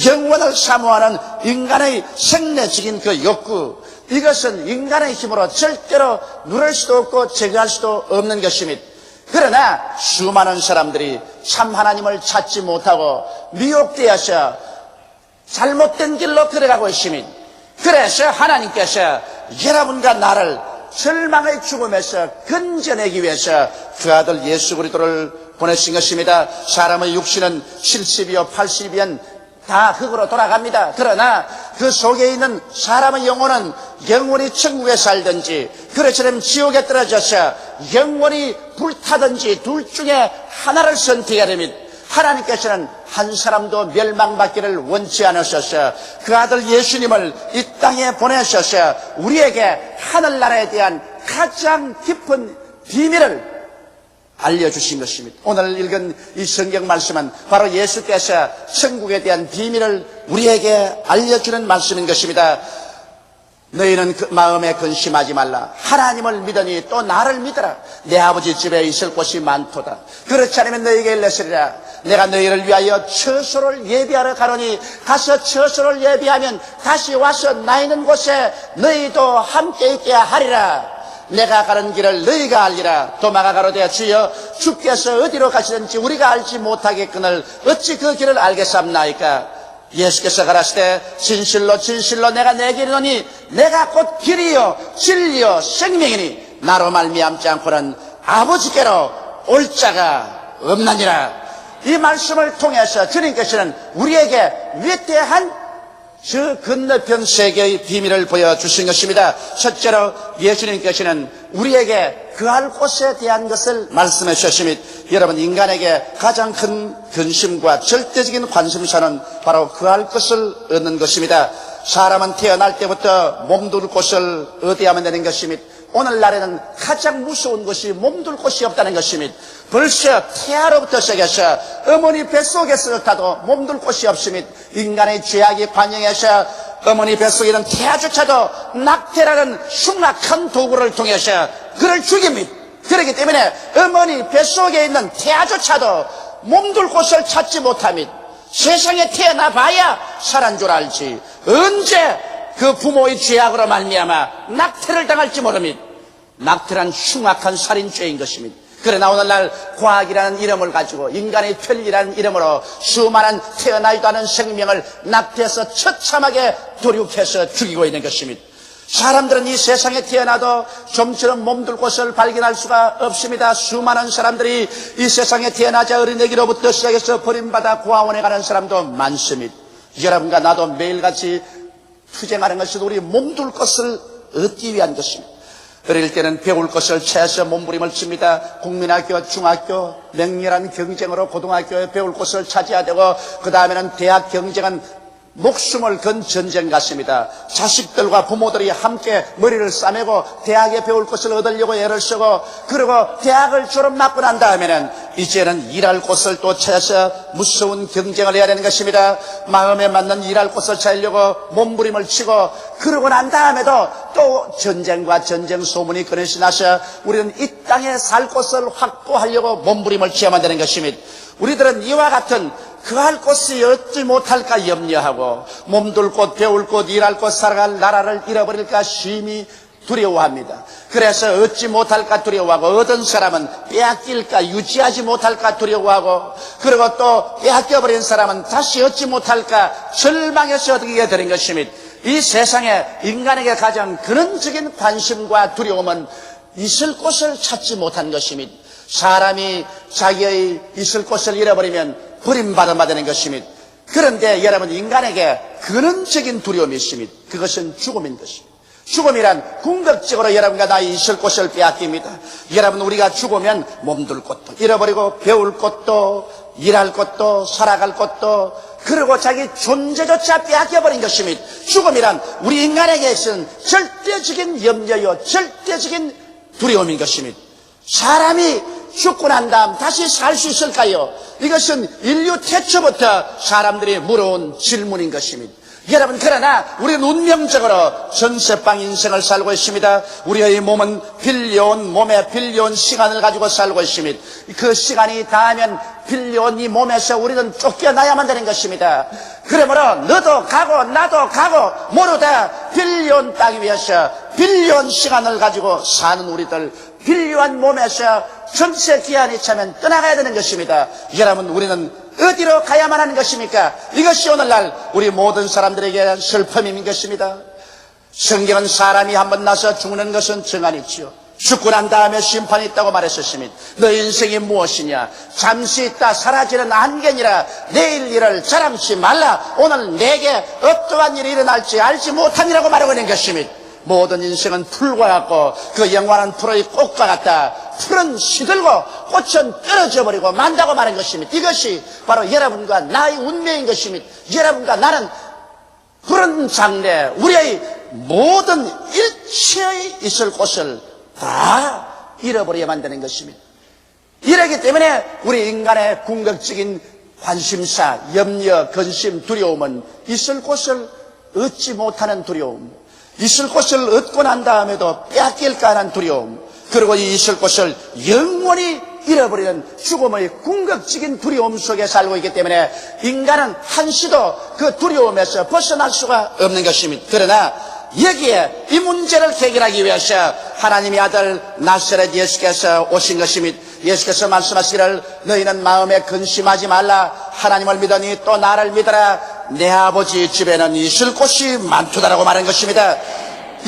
영원을 사모하는 인간의 생내적인 그 욕구, 이것은 인간의 힘으로 절대로 누를 수도 없고 제거할 수도 없는 것입니다. 그러나 수많은 사람들이 참 하나님을 찾지 못하고 미혹되어서 잘못된 길로 걸어가고 있으면, 그래서 하나님께서 여러분과 나를 절망의 죽음에서 건져내기 위해서 그 아들 예수 그리스도를 보내신 것입니다. 사람의 육신은 70이요 80이면 다 흙으로 돌아갑니다. 그러나 그 속에 있는 사람의 영혼은 영원히 천국에 살든지 그렇처럼 지옥에 떨어져서 영원히 불타든지 둘 중에 하나를 선택해야 됩니다. 하나님께서는 한 사람도 멸망받기를 원치 않으셔서 그 아들 예수님을 이 땅에 보내셔서 우리에게 하늘나라에 대한 가장 깊은 비밀을 알려주신 것입니다. 오늘 읽은 이 성경 말씀은 바로 예수께서 천국에 대한 비밀을 우리에게 알려주는 말씀인 것입니다. 너희는 그 마음에 근심하지 말라. 하나님을 믿으니 또 나를 믿어라. 내 아버지 집에 있을 곳이 많도다. 그렇지 않으면 너희에게 일렀으리라. 내가 너희를 위하여 처소를 예비하러 가노니 가서 처소를 예비하면 다시 와서 나 있는 곳에 너희도 함께 있게 하리라. 내가 가는 길을 너희가 알리라. 도마가 가로되 주여 주께서 어디로 가시는지 우리가 알지 못하겠거늘 어찌 그 길을 알겠사옵나이까. 예수께서 가라시되 진실로 진실로 내가 내게 이르노니 내가 곧 길이요 진리요 생명이니 나로 말미암지 않고는 아버지께로 올 자가 없나니라. 이 말씀을 통해서 주님께서는 우리에게 위대한 저 건너편 세계의 비밀을 보여주신 것입니다. 첫째로 예수님께서는 우리에게 그할 곳에 대한 것을 말씀해 주셨습니다. 여러분, 인간에게 가장 큰 근심과 절대적인 관심사는 바로 그할 것을 얻는 것입니다. 사람은 태어날 때부터 몸둘 곳을 얻어야만 되는 것입니다. 오늘날에는 가장 무서운 것이 몸둘 곳이 없다는 것입니다. 벌써 태아로부터 시작해서 어머니 뱃속에서조차도 몸둘 곳이 없습니다. 인간의 죄악이 관영해서 어머니 뱃속에 있는 태아조차도 낙태라는 흉악한 도구를 통해서 그를 죽입니다. 그렇기 때문에 어머니 뱃속에 있는 태아조차도 몸둘 곳을 찾지 못합니다. 세상에 태어나 봐야 살한 줄 알지 언제 그 부모의 죄악으로 말미암아 낙태를 당할지 모릅니다. 낙태란 흉악한 살인죄인 것입니다. 그러나 오늘날 과학이라는 이름을 가지고 인간의 편리라는 이름으로 수많은 태어나지도 않은 생명을 낙태해서 처참하게 도륙해서 죽이고 있는 것입니다. 사람들은 이 세상에 태어나도 좀처럼 몸둘 곳을 발견할 수가 없습니다. 수많은 사람들이 이 세상에 태어나자 어린애기로부터 시작해서 버림받아 고아원에 가는 사람도 많습니다. 여러분과 나도 매일같이 투쟁하는 것은 우리 몸둘 것을 얻기 위한 것입니다. 어릴 때는 배울 것을 채서 몸부림을 칩니다. 국민학교, 중학교, 맹렬한 경쟁으로 고등학교에 배울 것을 차지해야 되고 그 다음에는 대학 경쟁은 목숨을 건 전쟁 같습니다. 자식들과 부모들이 함께 머리를 싸매고 대학에 배울 것을 얻으려고 애를 쓰고 그리고 대학을 졸업하고 난 다음에는 이제는 일할 곳을 또 찾아서 무서운 경쟁을 해야 되는 것입니다. 마음에 맞는 일할 곳을 찾으려고 몸부림을 치고 그러고 난 다음에도 또 전쟁과 전쟁 소문이 끊임없이 나서 우리는 이 땅에 살 곳을 확보하려고 몸부림을 치야만 되는 것입니다. 우리들은 이와 같은 그할 곳이 얻지 못할까 염려하고 몸둘 곳, 배울 곳, 일할 곳, 살아갈 나라를 잃어버릴까 심히 두려워합니다. 그래서 얻지 못할까 두려워하고 얻은 사람은 빼앗길까 유지하지 못할까 두려워하고 그리고 또 빼앗겨버린 사람은 다시 얻지 못할까 절망해서 얻게 되는 것입니다. 이 세상에 인간에게 가장 근원적인 관심과 두려움은 있을 곳을 찾지 못한 것입니다. 사람이 자기의 있을 곳을 잃어버리면 버림받아야 되는 것입니다. 그런데 여러분, 인간에게 근원적인 두려움이 있습니다. 그것은 죽음인 것입니다. 죽음이란 궁극적으로 여러분과 나의 있을 곳을 빼앗깁니다. 여러분, 우리가 죽으면 몸둘 곳도 잃어버리고 배울 곳도 일할 곳도 살아갈 곳도 그리고 자기 존재조차 빼앗겨버린 것입니다. 죽음이란 우리 인간에게 있어서는 절대적인 염려요 절대적인 두려움인 것입니다. 사람이 죽고 난 다음 다시 살 수 있을까요? 이것은 인류 태초부터 사람들이 물어온 질문인 것입니다. 여러분, 그러나 우리는 운명적으로 전세방 인생을 살고 있습니다. 우리의 몸은 빌려온 몸에 빌려온 시간을 가지고 살고 있습니다. 그 시간이 닿으면 빌려온 이 몸에서 우리는 쫓겨나야만 되는 것입니다. 그러므로 너도 가고 나도 가고 모두 다 빌려온 땅 위에서 빌려온 시간을 가지고 사는 우리들, 빌려한 몸에서 전체 기한이 차면 떠나가야 되는 것입니다. 여러분, 우리는 어디로 가야만 하는 것입니까? 이것이 오늘날 우리 모든 사람들에게 대한 슬픔인 것입니다. 성경은 사람이 한번 나서 죽는 것은 정한이지요. 죽고 난 다음에 심판이 있다고 말했었습니다. 너 인생이 무엇이냐? 잠시 있다 사라지는 안개니라. 내일 일을 자랑치 말라. 오늘 내게 어떠한 일이 일어날지 알지 못함이라고 말하고 있는 것입니다. 모든 인생은 풀과 같고 그 영원한 풀의 꽃과 같다. 풀은 시들고 꽃은 떨어져 버리고 만다고 말한 것입니다. 이것이 바로 여러분과 나의 운명인 것입니다. 여러분과 나는 그런 장래, 우리의 모든 일체의 있을 곳을 다 잃어버려야만 되는 것입니다. 이러기 때문에 우리 인간의 궁극적인 관심사, 염려, 근심, 두려움은 있을 곳을 얻지 못하는 두려움, 있을 곳을 얻고 난 다음에도 빼앗길까 하는 두려움, 그리고 이 있을 곳을 영원히 잃어버리는 죽음의 궁극적인 두려움 속에 살고 있기 때문에 인간은 한시도 그 두려움에서 벗어날 수가 없는 것입니다. 그러나 여기에 이 문제를 해결하기 위해서 하나님의 아들 나사렛 예수께서 오신 것입니다. 예수께서 말씀하시기를 너희는 마음에 근심하지 말라. 하나님을 믿으니 또 나를 믿어라. 내 아버지 집에는 있을 곳이 많도다라고 말한 것입니다.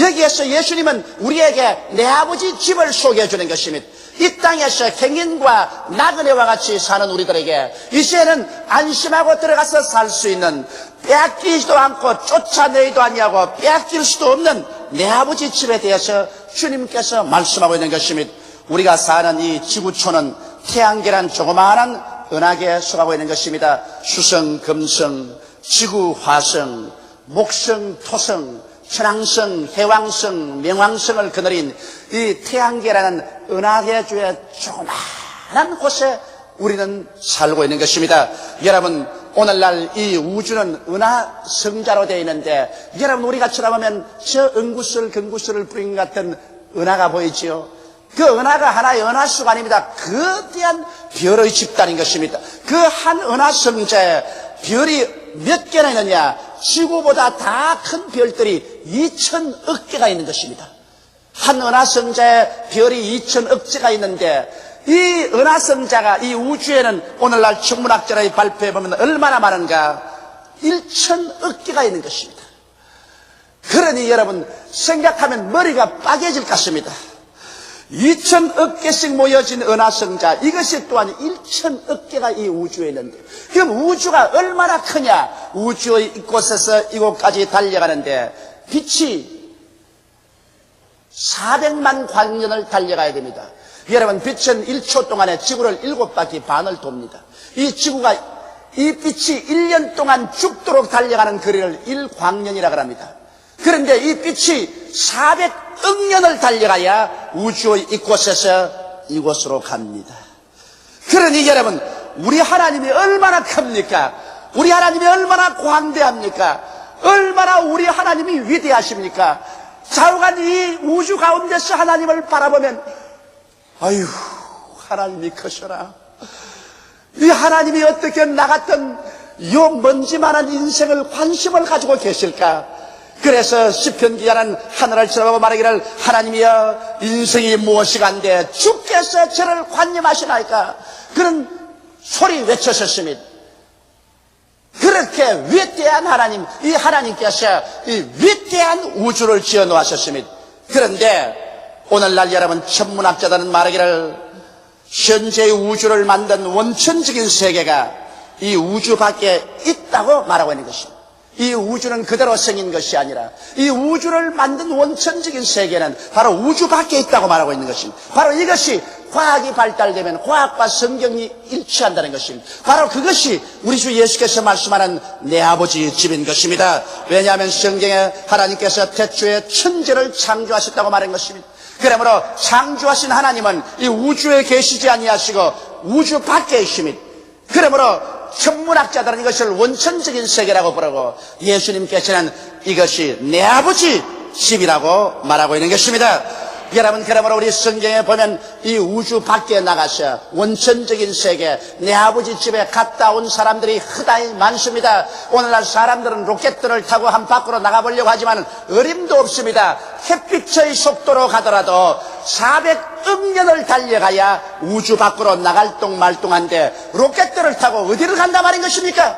여기에서 예수님은 우리에게 내 아버지 집을 소개해 주는 것입니다. 이 땅에서 행인과 나그네와 같이 사는 우리들에게 이제는 안심하고 들어가서 살 수 있는, 빼앗기지도 않고 쫓아내지도 아니하고 빼앗길 수도 없는 내 아버지 집에 대해서 주님께서 말씀하고 있는 것입니다. 우리가 사는 이 지구촌은 태양계란 조그마한 은하계에 속하고 있는 것입니다. 수성, 금성, 지구, 화성, 목성, 토성, 천왕성, 해왕성, 명왕성을 거느린 이 태양계라는 은하계주의 조그마한 곳에 우리는 살고 있는 것입니다. 여러분, 오늘날 이 우주는 은하성자로 되어 있는데 여러분, 우리가 쳐다보면 저 은구슬, 금구슬을 뿌린 것 같은 은하가 보이지요? 그 은하가 하나의 은하수가 아닙니다. 거대한 별의 집단인 것입니다. 그 한 은하성자에 별이 몇 개나 있느냐? 지구보다 다 큰 별들이 2,000억 개가 있는 것입니다. 한 은하성자에 별이 2,000억 개가 있는데 이 은하성자가 이 우주에는 오늘날 천문학자의 발표해 보면 얼마나 많은가? 1,000억 개가 있는 것입니다. 그러니 여러분, 생각하면 머리가 빠개질 것 같습니다. 2,000억 개씩 모여진 은하성자, 이것이 또한 1,000억 개가 이 우주에 있는데, 그럼 우주가 얼마나 크냐? 우주의 이곳에서 이곳까지 달려가는데 빛이 400만 광년을 달려가야 됩니다. 여러분, 빛은 1초 동안에 지구를 7바퀴 반을 돕니다. 이 지구가 이 빛이 1년 동안 죽도록 달려가는 거리를 1광년이라고 합니다. 그런데 이 빛이 400억 년을 달려가야 우주의 이곳에서 이곳으로 갑니다. 그러니 여러분, 우리 하나님이 얼마나 큽니까? 우리 하나님이 얼마나 광대합니까? 얼마나 우리 하나님이 위대하십니까? 좌우간 이 우주 가운데서 하나님을 바라보면 아유, 하나님이 크셔라. 이 하나님이 어떻게 나 같은 요 먼지만한 인생을 관심을 가지고 계실까? 그래서 시편 기자는 하늘을 쳐다보고 말하기를 하나님이여, 인생이 무엇이간데 주께서 저를 관념하시나이까? 그런 소리 외쳤었습니다. 그렇게 위대한 하나님, 이 하나님께서 이 위대한 우주를 지어 놓으셨습니다. 그런데 오늘날 여러분, 천문학자들은 말하기를 현재의 우주를 만든 원천적인 세계가 이 우주 밖에 있다고 말하고 있는 것입니다. 이 우주는 그대로 생긴 것이 아니라 이 우주를 만든 원천적인 세계는 바로 우주 밖에 있다고 말하고 있는 것입니다. 바로 이것이 과학이 발달되면 과학과 성경이 일치한다는 것입니다. 바로 그것이 우리 주 예수께서 말씀하는 내 아버지 집인 것입니다. 왜냐하면 성경에 하나님께서 태초에 천지를 창조하셨다고 말한 것입니다. 그러므로 창조하신 하나님은 이 우주에 계시지 아니하시고 우주 밖에 계십니다. 그러므로 천문학자들은 이것을 원천적인 세계라고 부르고 예수님께서는 이것이 내 아버지 집이라고 말하고 있는 것입니다. 여러분, 그러므로 우리 성경에 보면 이 우주 밖에 나가서 원천적인 세계, 내 아버지 집에 갔다 온 사람들이 흔히 많습니다. 오늘날 사람들은 로켓들을 타고 한 밖으로 나가보려고 하지만 어림도 없습니다. 햇빛의 속도로 가더라도 400억 수억 년을 달려가야 우주 밖으로 나갈 똥말똥한데 로켓들을 타고 어디를 간다 말인 것입니까?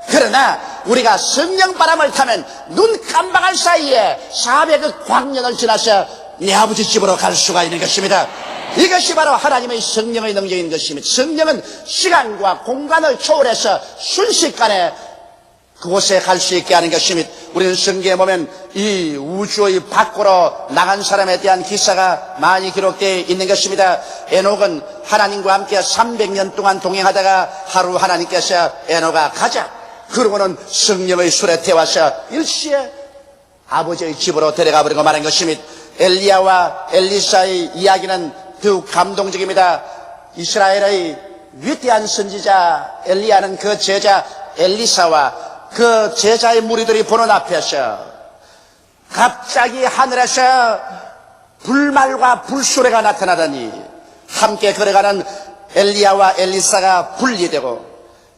그러나 우리가 성령 바람을 타면 눈 깜박할 사이에 400억 광년을 지나서 내 아버지 집으로 갈 수가 있는 것입니다. 이것이 바로 하나님의 성령의 능력인 것입니다. 성령은 시간과 공간을 초월해서 순식간에 그곳에 갈 수 있게 하는 것입니다. 우리는 성경에 보면 이 우주의 밖으로 나간 사람에 대한 기사가 많이 기록되어 있는 것입니다. 에녹은 하나님과 함께 300년 동안 동행하다가 하루 하나님께서 에녹아 가자. 그러고는 성령의 술에 태워서 일시에 아버지의 집으로 데려가 버리고 말한 것입니다. 엘리야와 엘리사의 이야기는 더욱 감동적입니다. 이스라엘의 위대한 선지자 엘리야는 그 제자 엘리사와 그 제자의 무리들이 보는 앞에서 갑자기 하늘에서 불말과 불수레가 나타나더니 함께 걸어가는 엘리야와 엘리사가 분리되고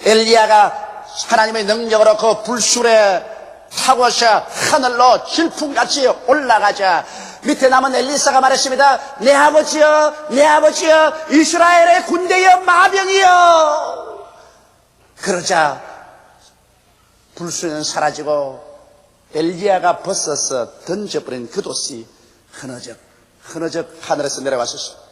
엘리야가 하나님의 능력으로 그 불수레 타고서 하늘로 질풍같이 올라가자 밑에 남은 엘리사가 말했습니다. 내 아버지여, 내 아버지여, 이스라엘의 군대여, 마병이여. 그러자 불수는 사라지고 엘리야가 벗어서 던져버린 그 돛이 흐느적 하늘에서 내려왔었습니다.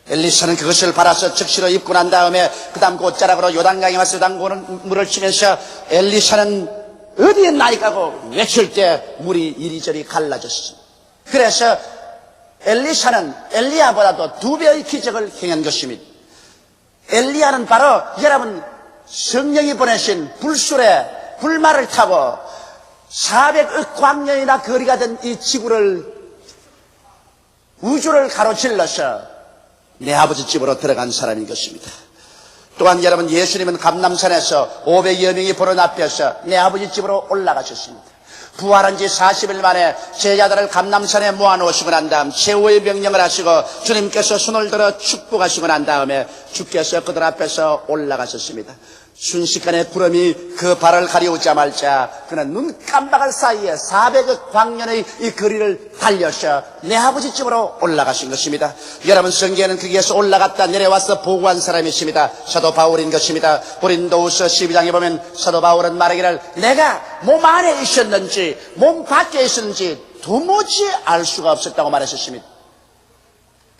엘리사는 그것을 바라서 즉시로 입고 난 다음에 그 다음 곧자락으로 요단강에 와서 요단물을 치면서 엘리사는 어디에 나이가고 외칠 때 물이 이리저리 갈라졌습니다. 그래서 엘리사는 엘리야보다도 2배의 기적을 행한 것입니다. 엘리야는 바로 여러분 성령이 보내신 불수레 불말을 타고 400억 광년이나 거리가 된 이 지구를 우주를 가로질러서 내 아버지 집으로 들어간 사람인 것입니다. 또한 여러분 예수님은 감람산에서 500여 명이 보는 앞에서 내 아버지 집으로 올라가셨습니다. 부활한 지 40일 만에 제자들을 감람산에 모아놓으시고 난 다음 최후의 명령을 하시고 주님께서 손을 들어 축복하시고 난 다음에 주께서 그들 앞에서 올라가셨습니다. 순식간에 구름이 그 발을 가리우자마자 그는 눈 깜박할 사이에 400억 광년의 이 거리를 달려서 내 아버지 집으로 올라가신 것입니다. 여러분 성경에는 거기에서 올라갔다 내려와서 보고한 사람이 있습니다. 사도 바울인 것입니다. 고린도후서 12장에 보면 사도 바울은 말하기를 내가 몸 안에 있었는지 몸 밖에 있었는지 도무지 알 수가 없었다고 말했었습니다.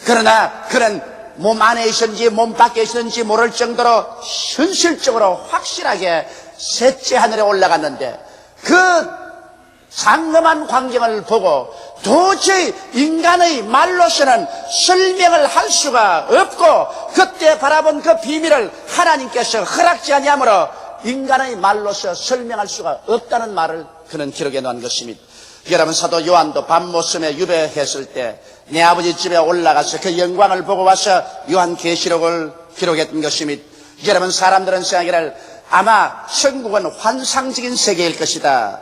그러나 그는 몸 안에 있었는지 몸 밖에 있었는지 모를 정도로 현실적으로 확실하게 셋째 하늘에 올라갔는데 그 장엄한 광경을 보고 도저히 인간의 말로서는 설명을 할 수가 없고 그때 바라본 그 비밀을 하나님께서 허락지 아니하므로 인간의 말로서 설명할 수가 없다는 말을 그는 기록해 놓은 것입니다. 여러분 사도 요한도 밤모섬에 유배했을 때 내 아버지 집에 올라가서 그 영광을 보고 와서 요한계시록을 기록했던 것입니다. 여러분 사람들은 생각하기를 아마 천국은 환상적인 세계일 것이다.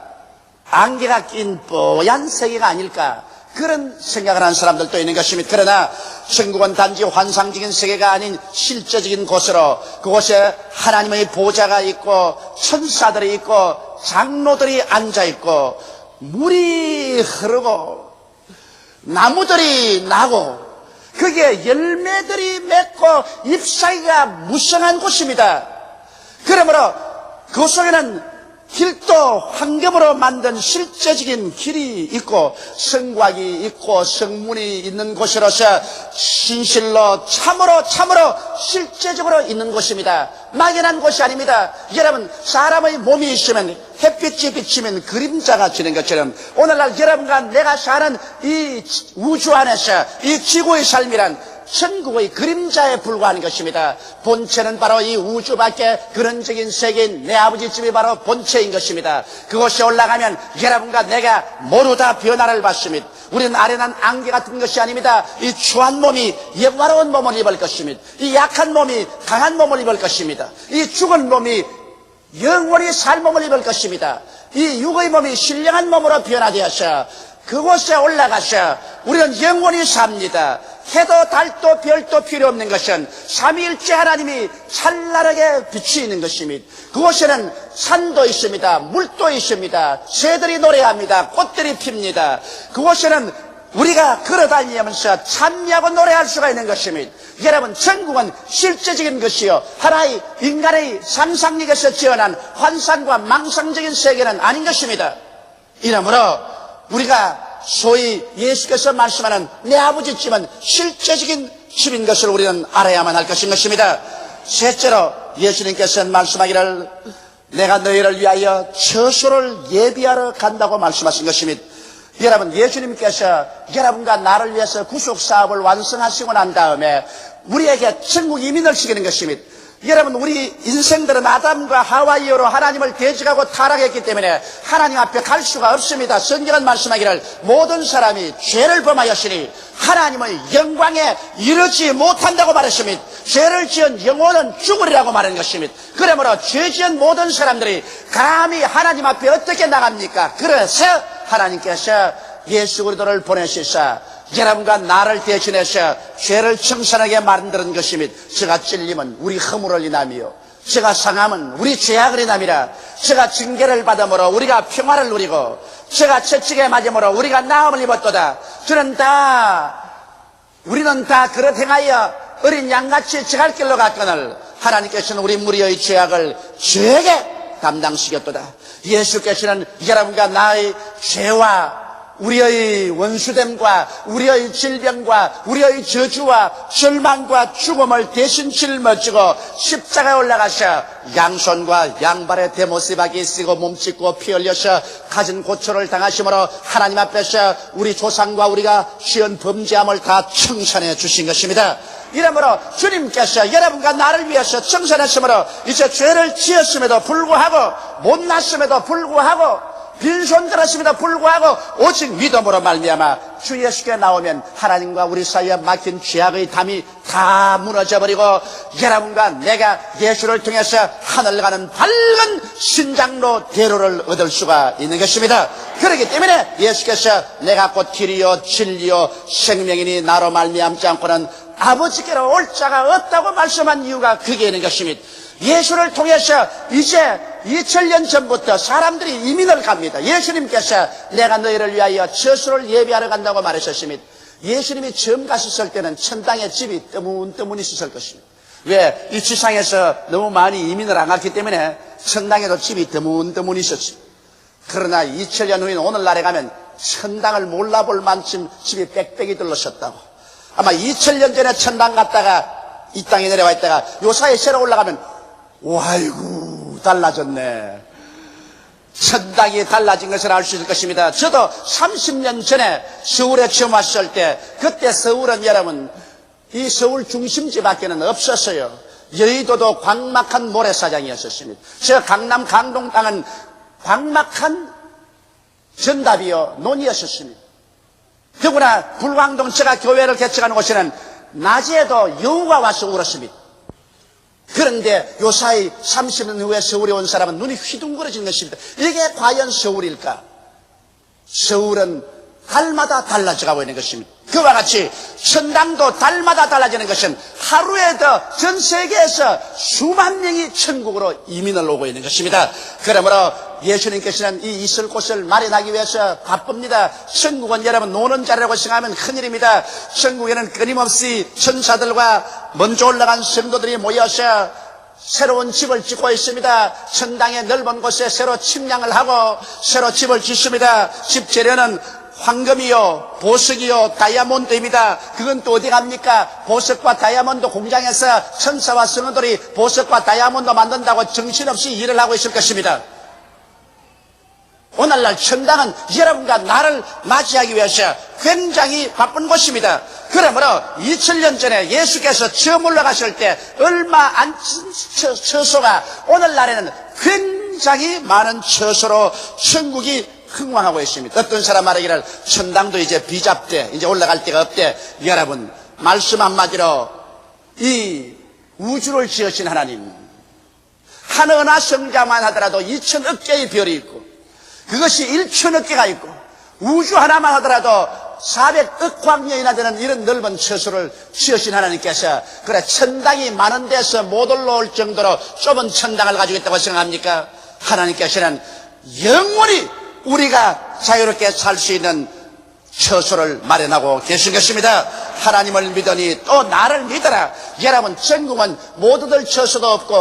안개가 낀 뽀얀 세계가 아닐까 그런 생각을 하는 사람들도 있는 것입니다. 그러나 천국은 단지 환상적인 세계가 아닌 실제적인 곳으로 그곳에 하나님의 보좌가 있고 천사들이 있고 장로들이 앉아있고 물이 흐르고 나무들이 나고 거기에 열매들이 맺고 잎사귀가 무성한 곳입니다. 그러므로 그 속에는 길도 황금으로 만든 실제적인 길이 있고 성곽이 있고 성문이 있는 곳이로서 진실로 참으로 실제적으로 있는 곳입니다. 막연한 곳이 아닙니다. 여러분 사람의 몸이 있으면 햇빛이 비치면 그림자가 지는 것처럼 오늘날 여러분과 내가 사는 이 우주 안에서 이 지구의 삶이란 천국의 그림자에 불과한 것입니다. 본체는 바로 이 우주 밖에 근원적인 세계인 내 아버지 집이 바로 본체인 것입니다. 그곳에 올라가면 여러분과 내가 모두 다 변화를 받습니다. 우리는 아련한 안개 같은 것이 아닙니다. 이 추한 몸이 영화로운 몸을 입을 것입니다. 이 약한 몸이 강한 몸을 입을 것입니다. 이 죽은 몸이 영원히 살 몸을 입을 것입니다. 이 육의 몸이 신령한 몸으로 변화되어서 그곳에 올라가서 우리는 영원히 삽니다. 해도 달도 별도 필요 없는 것은 삼위일체 하나님이 찬란하게 빛이 있는 것입니다. 그곳에는 산도 있습니다. 물도 있습니다. 새들이 노래합니다. 꽃들이 핍니다. 그곳에는 우리가 걸어다니면서 찬미하고 노래할 수가 있는 것입니다. 여러분, 천국은 실제적인 것이요, 하나의 인간의 상상력에서 지어난 환상과 망상적인 세계는 아닌 것입니다. 이러므로 우리가 소위 예수께서 말씀하는 내 아버지 집은 실제적인 집인 것을 우리는 알아야만 할 것입니다. 셋째로 예수님께서는 말씀하기를 내가 너희를 위하여 처소를 예비하러 간다고 말씀하신 것입니다. 여러분, 예수님께서 여러분과 나를 위해서 구속사업을 완성하시고 난 다음에 우리에게 천국 이민을 시키는 것입니다. 여러분, 우리 인생들은 아담과 하와 이후로 하나님을 대적하고 타락했기 때문에 하나님 앞에 갈 수가 없습니다. 성경은 말씀하기를 모든 사람이 죄를 범하였으니 하나님의 영광에 이르지 못한다고 말했습니다. 죄를 지은 영혼은 죽으리라고 말한 것입니다. 그러므로 죄 지은 모든 사람들이 감히 하나님 앞에 어떻게 나갑니까? 그래서 하나님께서 예수 그리스도를 보내시사 여러분과 나를 대신해서 죄를 청산하게 만드는 것입니다. 저가 찔림은 우리 허물을 인하며 저가 상함은 우리 죄악을 인함이라. 저가 징계를 받음으로 우리가 평화를 누리고 저가 채찍에 맞음으로 우리가 나음을 입었도다. 우리는 다 그릇 행하여 어린 양같이 저갈 길로 갔거늘 하나님께서는 우리 무리의 죄악을 저에게 담당시켰도다. 예수께서는 여러분과 나의 죄와 우리의 원수됨과 우리의 질병과 우리의 저주와 절망과 죽음을 대신 짊어지고 십자가에 올라가셔 양손과 양발에 대못세박이 쓰고 몸짓고 피 흘려서 가진 고초를 당하심으로 하나님 앞에서 우리 조상과 우리가 지은 범죄함을 다 청산해 주신 것입니다. 이러므로 주님께서 여러분과 나를 위해서 청산하심으로 이제 죄를 지었음에도 불구하고 못났음에도 불구하고 빈손 들었음에도 불구하고 오직 믿음으로 말미암아 주 예수께 나오면 하나님과 우리 사이에 막힌 죄악의 담이 다 무너져버리고 여러분과 내가 예수를 통해서 하늘 가는 밝은 신장로 대로를 얻을 수가 있는 것입니다. 그렇기 때문에 예수께서 내가 곧 길이요 진리요 생명이니 나로 말미암지 않고는 아버지께로 올 자가 없다고 말씀한 이유가 그게 있는 것입니다. 예수를 통해서 이제 2000년 전부터 사람들이 이민을 갑니다. 예수님께서 내가 너희를 위하여 처소를 예비하러 간다고 말하셨습니다. 예수님이 처음 가셨을 때는 천당에 집이 뜨문뜨문 있었을 것입니다. 왜? 이 지상에서 너무 많이 이민을 안 갔기 때문에 천당에도 집이 뜨문뜨문 있었습니다. 그러나 2000년 후인 오늘날에 가면 천당을 몰라볼 만큼 집이 빽빽이 들러섰다고. 아마 2000년 전에 천당 갔다가 이 땅에 내려와 있다가 요 사이에 새로 올라가면 와이고 달라졌네. 천당이 달라진 것을 알 수 있을 것입니다. 저도 30년 전에 서울에 처음 왔을 때 그때 서울은 여러분 이 서울 중심지 밖에는 없었어요. 여의도도 광막한 모래사장이었습니다. 저 강남 강동 땅은 광막한 전답이요 논이었습니다. 더구나 불광동 제가 교회를 개척하는 곳에는 낮에도 여우가 와서 울었습니다. 그런데 요 사이 30년 후에 서울에 온 사람은 눈이 휘둥그러진 것입니다. 이게 과연 서울일까? 서울은 달마다 달라져가고 있는 것입니다. 그와 같이 천당도 달마다 달라지는 것은 하루에 더 전 세계에서 수만 명이 천국으로 이민을 오고 있는 것입니다. 그러므로 예수님께서는 이 있을 곳을 마련하기 위해서 바쁩니다. 천국은 여러분 노는 자리라고 생각하면 큰일입니다. 천국에는 끊임없이 천사들과 먼저 올라간 성도들이 모여서 새로운 집을 짓고 있습니다. 천당의 넓은 곳에 새로 측량을 하고 새로 집을 짓습니다. 집 재료는 황금이요 보석이요 다이아몬드입니다. 그건 또 어디 갑니까? 보석과 다이아몬드 공장에서 천사와 성도들이 보석과 다이아몬드 만든다고 정신없이 일을 하고 있을 것입니다. 오늘날 천당은 여러분과 나를 맞이하기 위해서 굉장히 바쁜 곳입니다. 그러므로 2000년 전에 예수께서 처음 올라가실 때 얼마 안 처소가 오늘날에는 굉장히 많은 처소로 천국이 흥왕하고 있습니다. 어떤 사람 말하기를 천당도 이제 비잡대, 이제 올라갈 데가 없대. 여러분, 말씀 한마디로 이 우주를 지으신 하나님, 하늘나 성자만 하더라도 2000억 개의 별이 있고 그것이 1000억 개가 있고 우주 하나만 하더라도 400억 광년이나 되는 이런 넓은 처소를 지으신 하나님께서 그래 천당이 많은 데서 못 올라올 정도로 좁은 천당을 가지고 있다고 생각합니까? 하나님께서는 영원히 우리가 자유롭게 살 수 있는 처소를 마련하고 계신 것입니다. 하나님을 믿으니 또 나를 믿어라. 여러분, 천국은 모두들 처소도 없고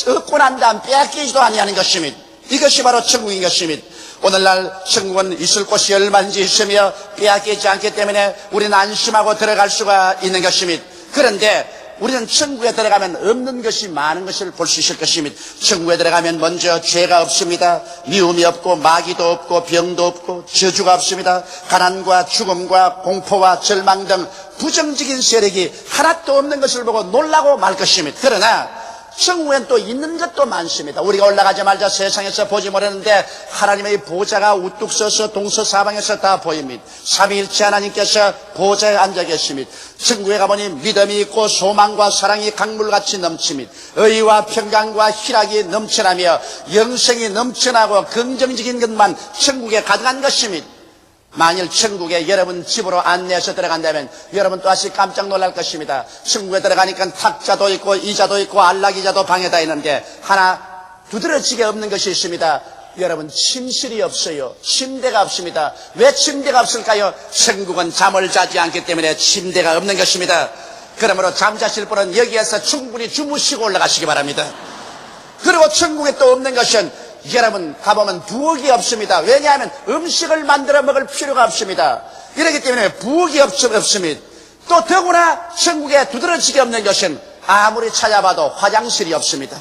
얻고 난 다음 빼앗기지도 아니하는 것입니다. 이것이 바로 천국인 것입니다. 오늘날 천국은 있을 곳이 얼마든지 있으며 빼앗기지 않기 때문에 우리는 안심하고 들어갈 수가 있는 것입니다. 그런데 우리는 천국에 들어가면 없는 것이 많은 것을 볼 수 있을 것입니다. 천국에 들어가면 먼저 죄가 없습니다. 미움이 없고 마귀도 없고 병도 없고 저주가 없습니다. 가난과 죽음과 공포와 절망 등 부정적인 세력이 하나도 없는 것을 보고 놀라고 말 것입니다. 그러나 천국엔 또 있는 것도 많습니다. 우리가 올라가자마자 세상에서 보지 못했는데 하나님의 보좌가 우뚝 서서 동서사방에서 다 보입니다. 삼위일체 하나님께서 보좌에 앉아 계십니다. 천국에 가보니 믿음이 있고 소망과 사랑이 강물같이 넘칩니다. 의와 평강과 희락이 넘쳐나며 영생이 넘쳐나고 긍정적인 것만 천국에 가득한 것입니다. 만일 천국에 여러분 집으로 안내해서 들어간다면 여러분 또다시 깜짝 놀랄 것입니다. 천국에 들어가니까 탁자도 있고 이자도 있고 안락이자도 방에다 있는데 하나 두드러지게 없는 것이 있습니다. 여러분, 침실이 없어요. 침대가 없습니다. 왜 침대가 없을까요? 천국은 잠을 자지 않기 때문에 침대가 없는 것입니다. 그러므로 잠자실 분은 여기에서 충분히 주무시고 올라가시기 바랍니다. 그리고 천국에 또 없는 것은 여러분 가보면 부엌이 없습니다. 왜냐하면 음식을 만들어 먹을 필요가 없습니다. 이렇기 때문에 부엌이 없습니다. 또 더구나 천국에 두드러지게 없는 것은 아무리 찾아봐도 화장실이 없습니다.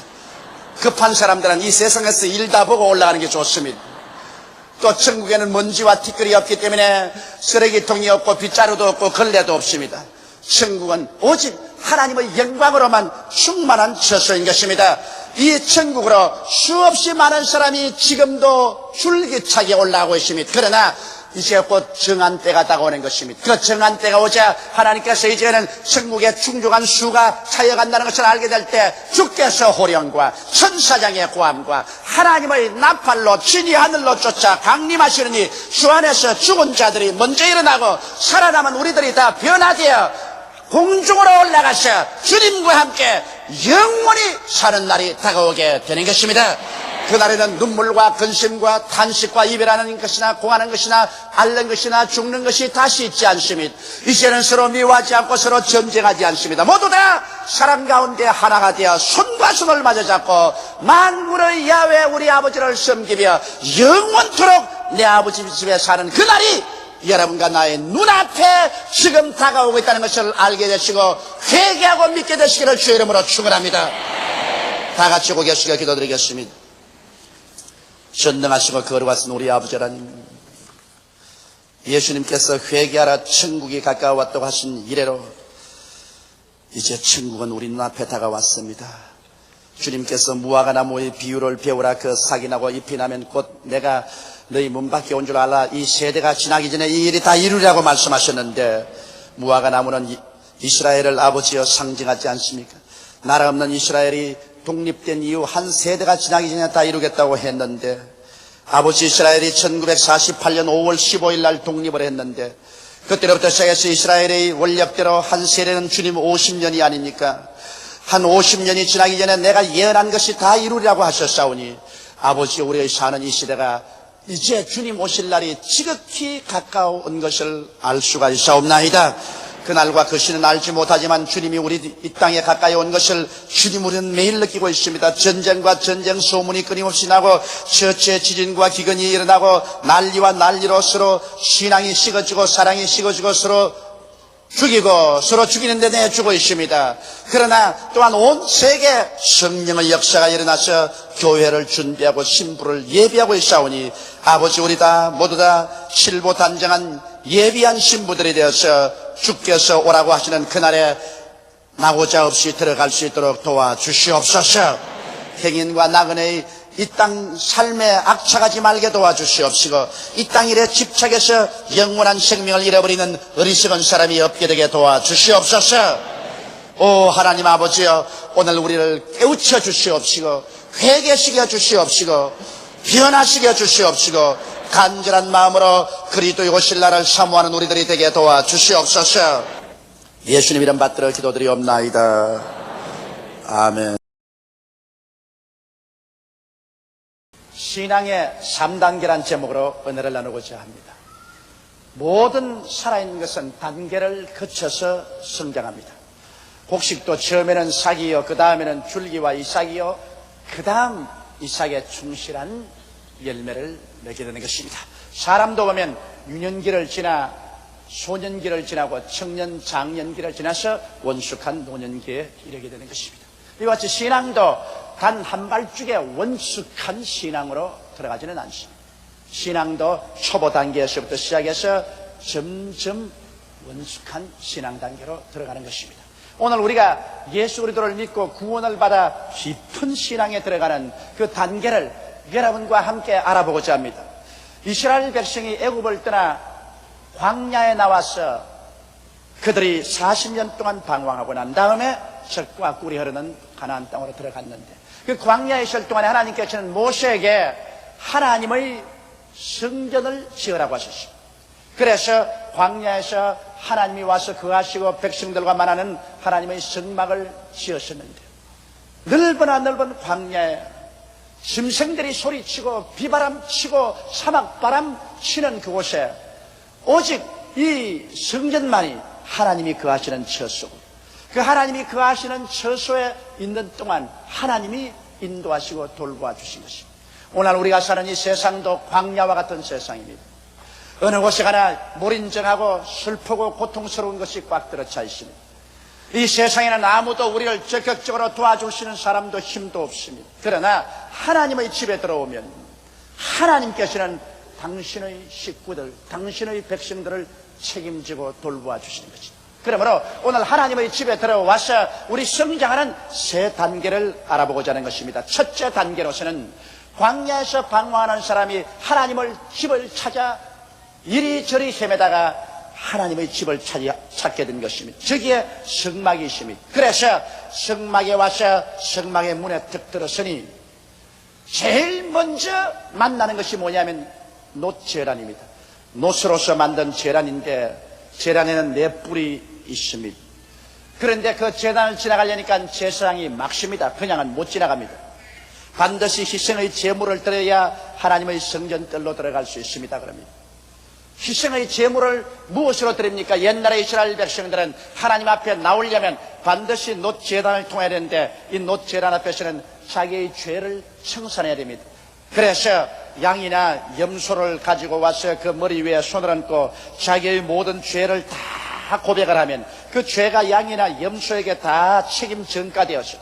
급한 사람들은 이 세상에서 일 다 보고 올라가는 게 좋습니다. 또 천국에는 먼지와 티끌이 없기 때문에 쓰레기통이 없고 빗자루도 없고 걸레도 없습니다. 천국은 오직 하나님의 영광으로만 충만한 처소인 것입니다. 이 천국으로 수없이 많은 사람이 지금도 줄기차게 올라가고 있습니다. 그러나 이제 곧 정한 때가 다가오는 것입니다. 그 정한 때가 오자 하나님께서 이제는 천국에 충족한 수가 차여간다는 것을 알게 될 때 주께서 호령과 천사장의 고함과 하나님의 나팔로 진이 하늘로 쫓아 강림하시느니 주 안에서 죽은 자들이 먼저 일어나고 살아남은 우리들이 다 변화되어 공중으로 올라가서 주님과 함께 영원히 사는 날이 다가오게 되는 것입니다. 그날에는 눈물과 근심과 탄식과 이별하는 것이나 공하는 것이나 앓는 것이나 죽는 것이 다시 있지 않습니다. 이제는 서로 미워하지 않고 서로 전쟁하지 않습니다. 모두 다 사람 가운데 하나가 되어 손과 손을 맞아 잡고 만군의 야훼 우리 아버지를 섬기며 영원토록 내 아버지 집에 사는 그날이 여러분과 나의 눈앞에 지금 다가오고 있다는 것을 알게 되시고 회개하고 믿게 되시기를 주의 이름으로 축원합니다. 다 같이 고개 숙여 기도드리겠습니다. 전능하시고 거룩하신 우리 아버지 하나님, 예수님께서 회개하라 천국이 가까워왔다고 하신 이래로 이제 천국은 우리 눈앞에 다가왔습니다. 주님께서 무화과 나무의 비유를 배우라. 그 싹이 나고 잎이 나면 곧 내가 너희 문 밖에 온 줄 알아. 이 세대가 지나기 전에 이 일이 다 이루리라고 말씀하셨는데, 무화과 나무는 이스라엘을 아버지여 상징하지 않습니까? 나라 없는 이스라엘이 독립된 이후 한 세대가 지나기 전에 다 이루겠다고 했는데, 아버지 이스라엘이 1948년 5월 15일 날 독립을 했는데, 그때로부터 시작해서 이스라엘의 원력대로 한 세대는 주님 50년이 아닙니까? 한 50년이 지나기 전에 내가 예언한 것이 다 이루리라고 하셨사오니, 아버지 우리의 사는 이 시대가 이제 주님 오실 날이 지극히 가까운 것을 알 수가 있사옵나이다. 그날과 그 시는 알지 못하지만 주님이 우리 이 땅에 가까이 온 것을 주님 우리는 매일 느끼고 있습니다. 전쟁과 전쟁 소문이 끊임없이 나고 처치의 지진과 기근이 일어나고 난리와 난리로 서로 신앙이 식어지고 사랑이 식어지고 서로 죽이고 서로 죽이는데 내주고 있습니다. 그러나 또한 온 세계 성령의 역사가 일어나서 교회를 준비하고 신부를 예비하고 있사오니 아버지 우리 다 모두 다 실보단정한 예비한 신부들이 되어서 주께서 오라고 하시는 그날에 나고자 없이 들어갈 수 있도록 도와주시옵소서. 행인과 나그네의 이 땅 삶에 악착하지 말게 도와주시옵시고 이 땅 일에 집착해서 영원한 생명을 잃어버리는 어리석은 사람이 없게 되게 도와주시옵소서. 오 하나님 아버지여, 오늘 우리를 깨우쳐 주시옵시고 회개시켜 주시옵시고 변화시켜 주시옵시고 간절한 마음으로 그리스도의 오실 날을 사모하는 우리들이 되게 도와주시옵소서. 예수님 이름 받들어 기도드리옵나이다. 아멘. 신앙의 3단계란 제목으로 은혜를 나누고자 합니다. 모든 살아있는 것은 단계를 거쳐서 성장합니다. 곡식도 처음에는 싹이요, 그 다음에는 줄기와 이삭이요, 그 다음 이삭에 충실한 열매를 맺게 되는 것입니다. 사람도 보면 유년기를 지나 소년기를 지나고 청년, 장년기를 지나서 원숙한 노년기에 이르게 되는 것입니다. 이와 같이 신앙도 단 한 발짝에 원숙한 신앙으로 들어가지는 않습니다. 신앙도 초보 단계에서부터 시작해서 점점 원숙한 신앙 단계로 들어가는 것입니다. 오늘 우리가 예수 그리스도를 믿고 구원을 받아 깊은 신앙에 들어가는 그 단계를 여러분과 함께 알아보고자 합니다. 이스라엘 백성이 애굽을 떠나 광야에 나와서 그들이 40년 동안 방황하고 난 다음에 젖과 꿀이 흐르는 가나안 땅으로 들어갔는데, 그 광야에 있을 동안에 하나님께서는 모세에게 하나님의 성전을 지으라고 하셨습니다. 그래서 광야에서 하나님이 와서 거하시고 백성들과 만나는 하나님의 성막을 지었었는데, 넓으나 넓은 광야에 짐승들이 소리치고 비바람 치고 사막바람 치는 그곳에 오직 이 성전만이 하나님이 거하시는 처소, 그 하나님이 거하시는 처소에 있는 동안 하나님이 인도하시고 돌보아 주신 것입니다. 오늘 우리가 사는 이 세상도 광야와 같은 세상입니다. 어느 곳에 가나 몰인정하고 슬프고 고통스러운 것이 꽉 들어차 있습니다. 이 세상에는 아무도 우리를 적극적으로 도와줄 수 있는 사람도 힘도 없습니다. 그러나 하나님의 집에 들어오면 하나님께서는 당신의 식구들, 당신의 백성들을 책임지고 돌보아 주시는 것입니다. 그러므로 오늘 하나님의 집에 들어와서 우리 성장하는 세 단계를 알아보고자 하는 것입니다. 첫째 단계로서는 광야에서 방황하는 사람이 하나님의 집을 찾아 이리저리 헤매다가 하나님의 집을 찾게 된 것입니다. 저기에 성막이 있습니다. 그래서 성막에 와서 성막의 문에 득 들었으니 제일 먼저 만나는 것이 뭐냐면 놋제란입니다. 놋으로서 만든 제란인데 제란에는 네 뿔이 있습니다. 그런데 그 제단을 지나가려니까 제사장이 막습니다. 그냥은 못 지나갑니다. 반드시 희생의 제물을 드려야 하나님의 성전뜰로 들어갈 수 있습니다. 그럽니다. 희생의 제물을 무엇으로 드립니까? 옛날에 이스라엘 백성들은 하나님 앞에 나오려면 반드시 놋제단을 통해야 되는데, 이 놋제단 앞에서는 자기의 죄를 청산해야 됩니다. 그래서 양이나 염소를 가지고 와서 그 머리 위에 손을 얹고 자기의 모든 죄를 다 고백을 하면 그 죄가 양이나 염소에게 다 책임 전가되어서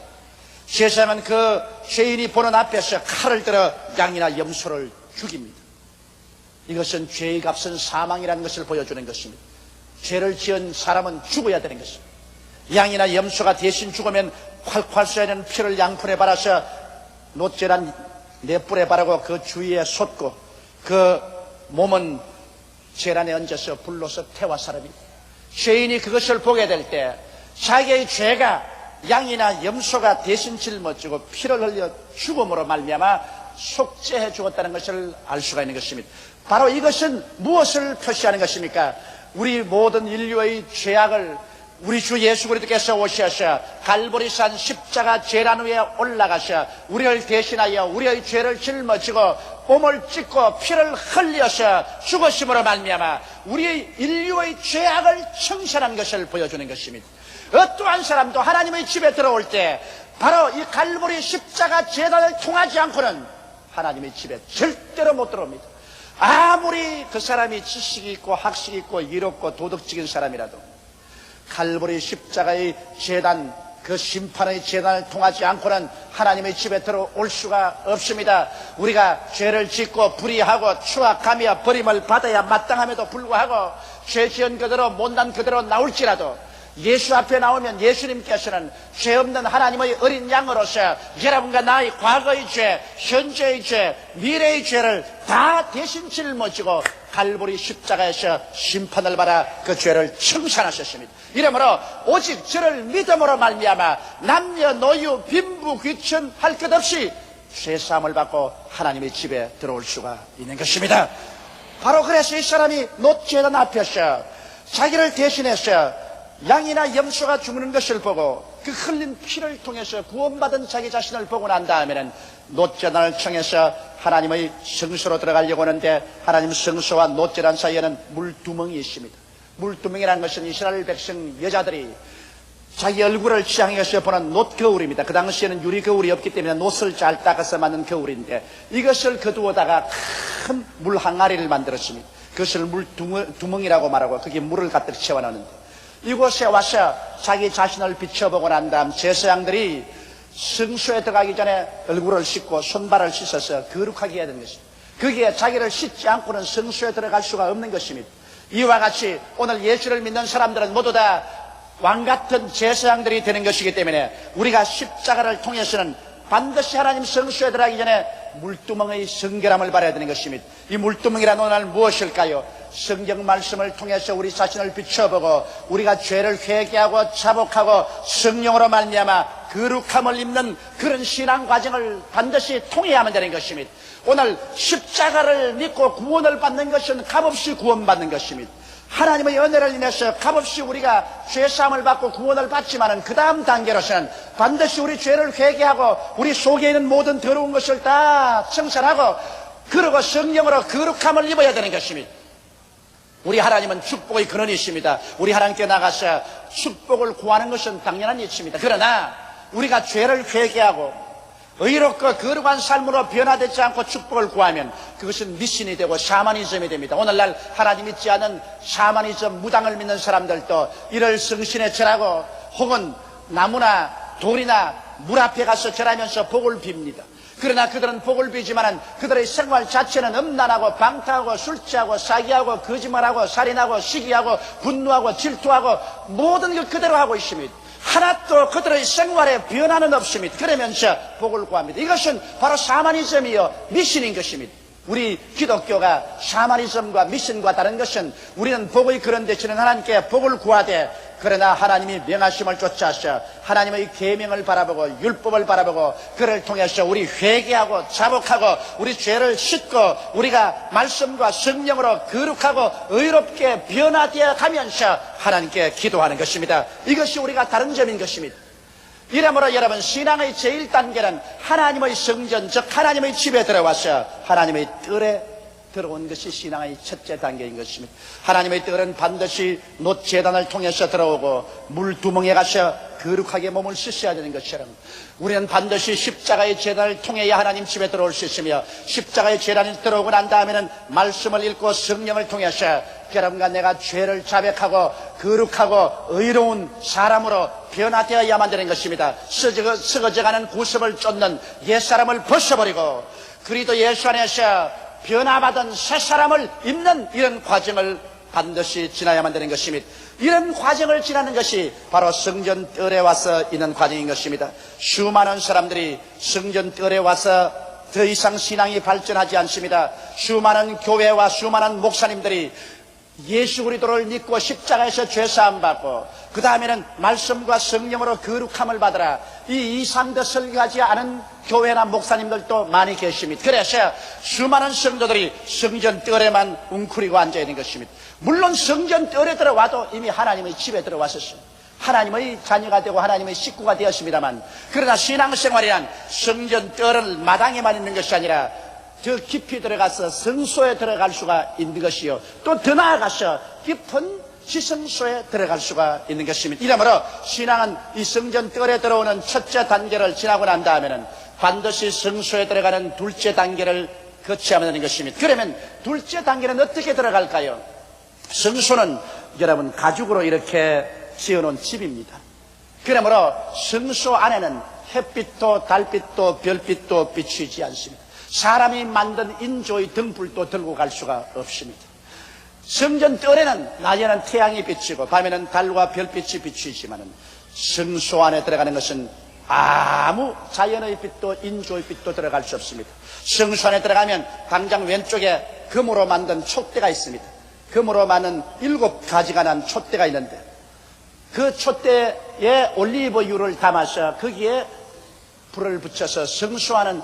제사장은 그 죄인이 보는 앞에서 칼을 들어 양이나 염소를 죽입니다. 이것은 죄의 값은 사망이라는 것을 보여주는 것입니다. 죄를 지은 사람은 죽어야 되는 것입니다. 양이나 염소가 대신 죽으면 콸콸 쏘이는 피를 양푼에 발라서 놋제란 네 뿔에 바르고 그 주위에 쏟고 그 몸은 제란에 얹어서 불로서 태워 사릅니다. 죄인이 그것을 보게 될 때 자기의 죄가 양이나 염소가 대신 짊어지고 피를 흘려 죽음으로 말미암아 속죄해 죽었다는 것을 알 수가 있는 것입니다. 바로 이것은 무엇을 표시하는 것입니까? 우리 모든 인류의 죄악을 우리 주 예수 그리스도께서 오셔서 갈보리산 십자가 제란 위에 올라가셔 우리를 대신하여 우리의 죄를 짊어지고 몸을 찢고 피를 흘려서 죽으심으로 말미암아 우리의 인류의 죄악을 청산한 것을 보여주는 것입니다. 어떠한 사람도 하나님의 집에 들어올 때 바로 이 갈보리 십자가 제단을 통하지 않고는 하나님의 집에 절대로 못 들어옵니다. 아무리 그 사람이 지식이 있고 학식이 있고 이롭고 도덕적인 사람이라도 갈보리 십자가의 제단, 그 심판의 제단을 통하지 않고는 하나님의 집에 들어올 수가 없습니다. 우리가 죄를 짓고 불의하고 추악하며 버림을 받아야 마땅함에도 불구하고 죄 지은 그대로 못난 그대로 나올지라도 예수 앞에 나오면 예수님께서는 죄 없는 하나님의 어린 양으로서 여러분과 나의 과거의 죄, 현재의 죄, 미래의 죄를 다 대신 짊어지고 갈보리 십자가에서 심판을 받아 그 죄를 청산하셨습니다. 이러므로 오직 저를 믿음으로 말미암아 남녀노유 빈부 귀천 할 것 없이 죄사함을 받고 하나님의 집에 들어올 수가 있는 것입니다. 바로 그래서 이 사람이 놋제단 앞에서 자기를 대신해서 양이나 염소가 죽는 것을 보고 그 흘린 피를 통해서 구원받은 자기 자신을 보고 난 다음에는 노제단을 청해서 하나님의 성소로 들어가려고 하는데 하나님 성소와 노제단 사이에는 물두멍이 있습니다. 물두멍이라는 것은 이스라엘 백성 여자들이 자기 얼굴을 취향해서 보는 놋거울입니다. 그 당시에는 유리거울이 없기 때문에 놋을 잘 닦아서 만든 거울인데 이것을 거두어다가 큰 물 항아리를 만들었습니다. 그것을 물두멍이라고 말하고 거기에 물을 가득 채워넣는데 이곳에 와서 자기 자신을 비춰보고 난 다음 제사장들이 성소에 들어가기 전에 얼굴을 씻고 손발을 씻어서 거룩하게 해야 되는 것입니다. 거기에 자기를 씻지 않고는 성소에 들어갈 수가 없는 것입니다. 이와 같이 오늘 예수를 믿는 사람들은 모두 다 왕같은 제사장들이 되는 것이기 때문에 우리가 십자가를 통해서는 반드시 하나님 성소에 들어가기 전에 물두멍의 성결함을 받아야 되는 것입니다. 이 물두멍이란 오늘 무엇일까요? 성경 말씀을 통해서 우리 자신을 비춰보고 우리가 죄를 회개하고 자복하고 성령으로 말미암아 거룩함을 입는 그런 신앙 과정을 반드시 통해야만 되는 것입니다. 오늘 십자가를 믿고 구원을 받는 것은 값없이 구원받는 것입니다. 하나님의 은혜를 인해서 값없이 우리가 죄사함을 받고 구원을 받지만은 그 다음 단계로서는 반드시 우리 죄를 회개하고 우리 속에 있는 모든 더러운 것을 다 청산하고 그러고 성령으로 거룩함을 입어야 되는 것입니다. 우리 하나님은 축복의 근원이십니다. 우리 하나님께 나가서 축복을 구하는 것은 당연한 일입니다. 그러나 우리가 죄를 회개하고 의롭고 거룩한 삶으로 변화되지 않고 축복을 구하면 그것은 미신이 되고 샤머니즘이 됩니다. 오늘날 하나님 믿지 않은 샤머니즘 무당을 믿는 사람들도 이를 성신에 절하고 혹은 나무나 돌이나 물 앞에 가서 절하면서 복을 빕니다. 그러나 그들은 복을 비지만은 그들의 생활 자체는 음란하고 방탕하고 술 취하고 사기하고 거짓말하고 살인하고 시기하고 분노하고 질투하고 모든 것 그대로 하고 있습니다. 하나도 그들의 생활에 변화는 없습니다. 그러면서 복을 구합니다. 이것은 바로 샤머니즘이요 미신인 것입니다. 우리 기독교가 샤머니즘과 미신과 다른 것은 우리는 복의 그런 대신에 하나님께 복을 구하되 그러나 하나님이 명하심을 쫓아서 하나님의 계명을 바라보고 율법을 바라보고 그를 통해서 우리 회개하고 자복하고 우리 죄를 씻고 우리가 말씀과 성령으로 거룩하고 의롭게 변화되어 가면서 하나님께 기도하는 것입니다. 이것이 우리가 다른 점인 것입니다. 이러므로 여러분 신앙의 제일 단계는 하나님의 성전 즉 하나님의 집에 들어와서 하나님의 뜰에 들어온 것이 신앙의 첫째 단계인 것입니다. 하나님의 뜰은 반드시 놋제단을 통해서 들어오고 물두멍에 가서 거룩하게 몸을 씻어야 되는 것처럼 우리는 반드시 십자가의 제단을 통해야 하나님 집에 들어올 수 있으며 십자가의 제단이 들어오고 난 다음에는 말씀을 읽고 성령을 통해서 여러분과 내가 죄를 자백하고 거룩하고 의로운 사람으로 변화되어야만 되는 것입니다. 썩어져가는 구습을 쫓는 옛사람을 벗어버리고 그리스도 예수 안에서 변화받은 새 사람을 입는 이런 과정을 반드시 지나야만 되는 것입니다. 이런 과정을 지나는 것이 바로 성전 뜰에 와서 있는 과정인 것입니다. 수많은 사람들이 성전 뜰에 와서 더 이상 신앙이 발전하지 않습니다. 수많은 교회와 수많은 목사님들이 예수 그리스도를 믿고 십자가에서 죄사함 받고 그 다음에는 말씀과 성령으로 거룩함을 받으라 이 이상도 설교하지 않은 교회나 목사님들도 많이 계십니다. 그래서 수많은 성도들이 성전 뜰에만 웅크리고 앉아 있는 것입니다. 물론 성전 뜰에 들어와도 이미 하나님의 집에 들어왔었습니다. 하나님의 자녀가 되고 하나님의 식구가 되었습니다만 그러나 신앙생활이란 성전 뜰을 마당에만 있는 것이 아니라 더 깊이 들어가서 성소에 들어갈 수가 있는 것이요 또 더 나아가서 깊은 지성소에 들어갈 수가 있는 것입니다. 이러므로 신앙은 이 성전 뜰에 들어오는 첫째 단계를 지나고 난 다음에는 반드시 성소에 들어가는 둘째 단계를 거쳐야만 하는 것입니다. 그러면 둘째 단계는 어떻게 들어갈까요? 성소는 여러분 가죽으로 이렇게 지어놓은 집입니다. 그러므로 성소 안에는 햇빛도 달빛도 별빛도 비추지 않습니다. 사람이 만든 인조의 등불도 들고 갈 수가 없습니다. 성전 뜰에는 낮에는 태양이 비치고 밤에는 달과 별빛이 비추지만은 성소 안에 들어가는 것은 아무 자연의 빛도 인조의 빛도 들어갈 수 없습니다. 성소 안에 들어가면 당장 왼쪽에 금으로 만든 촛대가 있습니다. 금으로 만든 7가지가 난 촛대가 있는데 그 촛대에 올리브유를 담아서 거기에 불을 붙여서 성소 안은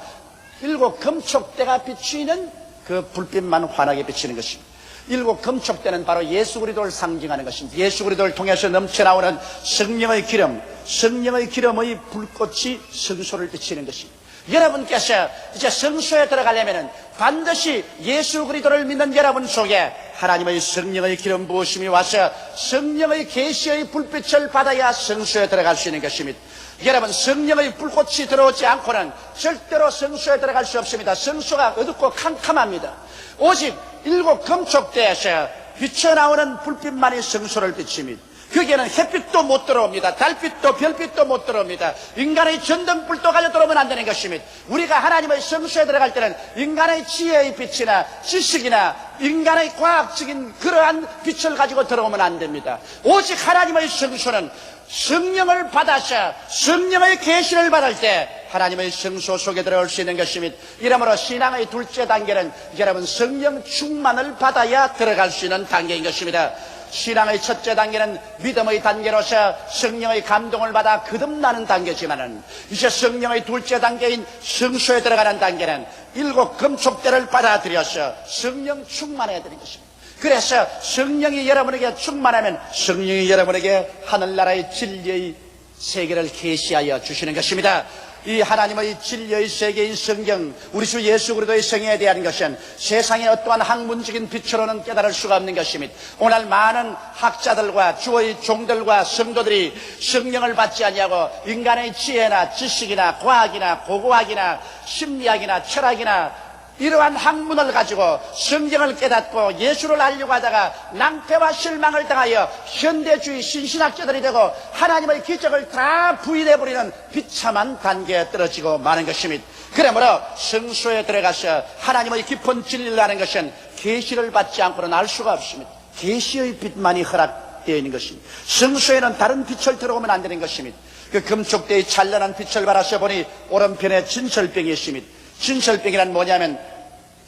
7 금촉대가 비추이는 그 불빛만 환하게 비치는 것입니다. 일곱 금촉대는 바로 예수 그리스도를 상징하는 것입니다. 예수 그리스도를 통해서 넘쳐나오는 성령의 기름, 성령의 기름의 불꽃이 성소를 비치는 것입니다. 여러분께서 이제 성소에 들어가려면 반드시 예수 그리스도를 믿는 여러분 속에 하나님의 성령의 기름 부으심이 와서 성령의 계시의 불빛을 받아야 성소에 들어갈 수 있는 것입니다. 여러분, 성령의 불꽃이 들어오지 않고는 절대로 성소에 들어갈 수 없습니다. 성소가 어둡고 캄캄합니다. 오직 일곱 금촉대에서 비쳐나오는 불빛만이 성소를 비칩니다. 거기에는 햇빛도 못 들어옵니다. 달빛도 별빛도 못 들어옵니다. 인간의 전등불도 가려 들어오면 안 되는 것입니다. 우리가 하나님의 성소에 들어갈 때는 인간의 지혜의 빛이나 지식이나 인간의 과학적인 그러한 빛을 가지고 들어오면 안 됩니다. 오직 하나님의 성소는 성령을 받아서 성령의 계시를 받을 때 하나님의 성소 속에 들어올 수 있는 것입니다. 이러므로 신앙의 둘째 단계는 여러분 성령 충만을 받아야 들어갈 수 있는 단계인 것입니다. 신앙의 첫째 단계는 믿음의 단계로서 성령의 감동을 받아 거듭나는 단계지만은 이제 성령의 둘째 단계인 성소에 들어가는 단계는 일곱 금촉대를 받아들여서 성령 충만해야 되는 것입니다. 그래서 성령이 여러분에게 충만하면 성령이 여러분에게 하늘나라의 진리의 세계를 계시하여 주시는 것입니다. 이 하나님의 진리의 세계인 성경, 우리 주 예수 그리스도의 성령에 대한 것은 세상의 어떠한 학문적인 빛으로는 깨달을 수가 없는 것입니다. 오늘 많은 학자들과 주의 종들과 성도들이 성령을 받지 아니하고 인간의 지혜나 지식이나 과학이나 고고학이나 심리학이나 철학이나 이러한 학문을 가지고 성경을 깨닫고 예수를 알려고 하다가 낭패와 실망을 당하여 현대주의 신신학자들이 되고 하나님의 기적을 다 부인해버리는 비참한 단계에 떨어지고 마는 것입니다. 그러므로 성소에 들어가서 하나님의 깊은 진리를 아는 것은 계시를 받지 않고는 알 수가 없습니다. 계시의 빛만이 허락되어 있는 것입니다. 성소에는 다른 빛을 들어오면 안 되는 것입니다. 그 금촉대의 찬란한 빛을 바라서 보니 오른편에 진설병이 있습니다. 진설병이란 뭐냐면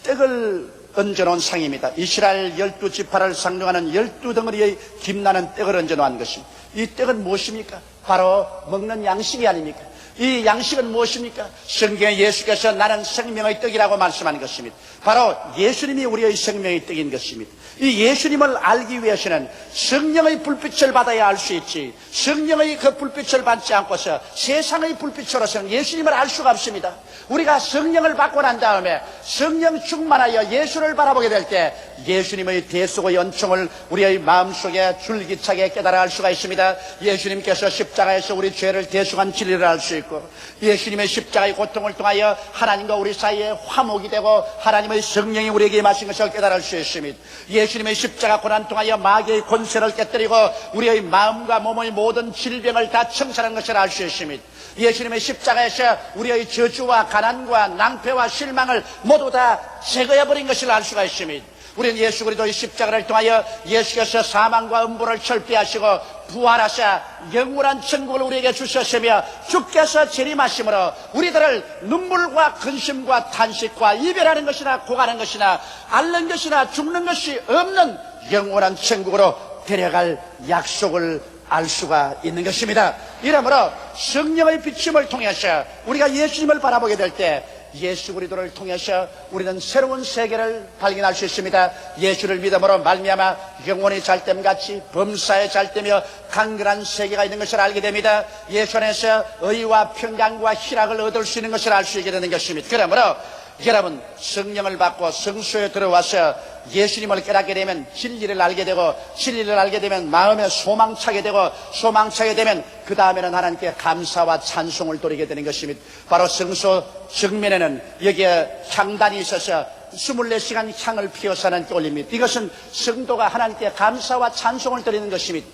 떡을 얹어놓은 상입니다. 이스라엘 12지파를 상징하는 12덩어리의 김나는 떡을 얹어놓은 것입니다. 이 떡은 무엇입니까? 바로 먹는 양식이 아닙니까? 이 양식은 무엇입니까? 성경에 예수께서 나는 생명의 떡이라고 말씀하는 것입니다. 바로 예수님이 우리의 생명의 떡인 것입니다. 이 예수님을 알기 위해서는 성령의 불빛을 받아야 알 수 있지, 성령의 그 불빛을 받지 않고서 세상의 불빛으로서는 예수님을 알 수가 없습니다. 우리가 성령을 받고 난 다음에 성령 충만하여 예수를 바라보게 될 때 예수님의 대속의 연총을 우리의 마음속에 줄기차게 깨달아 알 수가 있습니다. 예수님께서 십자가에서 우리 죄를 대속한 진리를 알 수 있고, 예수님의 십자가의 고통을 통하여 하나님과 우리 사이에 화목이 되고 하나님의 성령이 우리에게 임하신 것을 깨달을 수 있습니다. 예수님의 십자가 고난 통하여 마귀의 권세를 깨뜨리고 우리의 마음과 몸의 모든 질병을 다 청산한 것을 알 수 있습니다. 예수님의 십자가에서 우리의 저주와 가난과 낭패와 실망을 모두 다 제거해버린 것을 알 수가 있습니다. 우리는 예수 그리스도의 십자가를 통하여 예수께서 사망과 음부를 철폐하시고 부활하사 영원한 천국을 우리에게 주셨으며 주께서 재림하심으로 우리들을 눈물과 근심과 탄식과 이별하는 것이나 고가는 것이나 앓는 것이나 죽는 것이 없는 영원한 천국으로 데려갈 약속을 알 수가 있는 것입니다. 이러므로 성령의 비침을 통해서 우리가 예수님을 바라보게 될 때 예수 그리스도를 통해서 우리는 새로운 세계를 발견할 수 있습니다. 예수를 믿음으로 말미암아 영혼이 잘됨같이 범사에 잘되며 강건한 세계가 있는 것을 알게 됩니다. 예수 안에서 의와 평강과 희락을 얻을 수 있는 것을 알 수 있게 되는 것입니다. 그러므로 여러분, 성령을 받고 성소에 들어와서 예수님을 깨닫게 되면 진리를 알게 되고, 진리를 알게 되면 마음에 소망차게 되고, 소망차게 되면 그 다음에는 하나님께 감사와 찬송을 돌리게 되는 것입니다. 바로 성소 정면에는 여기에 향단이 있어서 24시간 향을 피워서 하나님께 올립니다. 이것은 성도가 하나님께 감사와 찬송을 드리는 것입니다.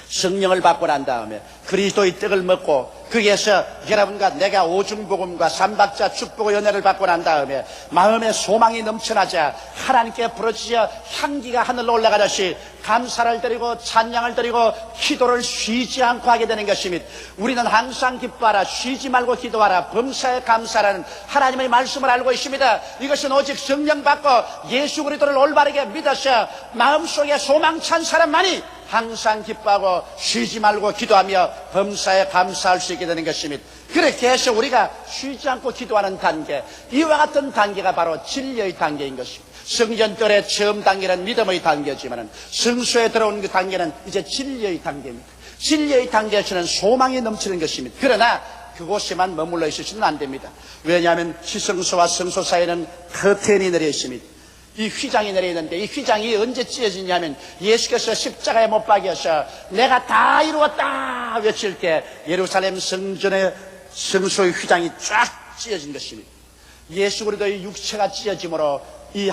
성령을 받고 난 다음에 그리스도의 떡을 먹고 거기에서 여러분과 내가 오중복음과 삼박자 축복의 은혜를 받고 난 다음에 마음에 소망이 넘쳐나자 하나님께 부르짖어 향기가 하늘로 올라가듯이 감사를 드리고 찬양을 드리고 기도를 쉬지 않고 하게 되는 것입니다. 우리는 항상 기뻐하라, 쉬지 말고 기도하라, 범사에 감사라는 하나님의 말씀을 알고 있습니다. 이것은 오직 성령 받고 예수 그리스도를 올바르게 믿어서 마음속에 소망찬 사람만이 항상 기뻐하고 쉬지 말고 기도하며 범사에 감사할 수 있게 되는 것입니다. 그렇게 해서 우리가 쉬지 않고 기도하는 단계, 이와 같은 단계가 바로 진리의 단계인 것입니다. 성전들의 처음 단계는 믿음의 단계지만 성소에 들어온 그 단계는 이제 진리의 단계입니다. 진리의 단계에서는 소망이 넘치는 것입니다. 그러나 그곳에만 머물러 있으시면 안 됩니다. 왜냐하면 지성소와 성소 사이에는 커튼이 내려 있습니다. 이 휘장이 내려 있는데 이 휘장이 언제 찢어지냐면 예수께서 십자가에 못 박여서 내가 다 이루었다 외칠 때 예루살렘 성전의 성소의 휘장이 쫙 찢어진 것입니다. 예수 그리스도의 육체가 찢어짐으로 이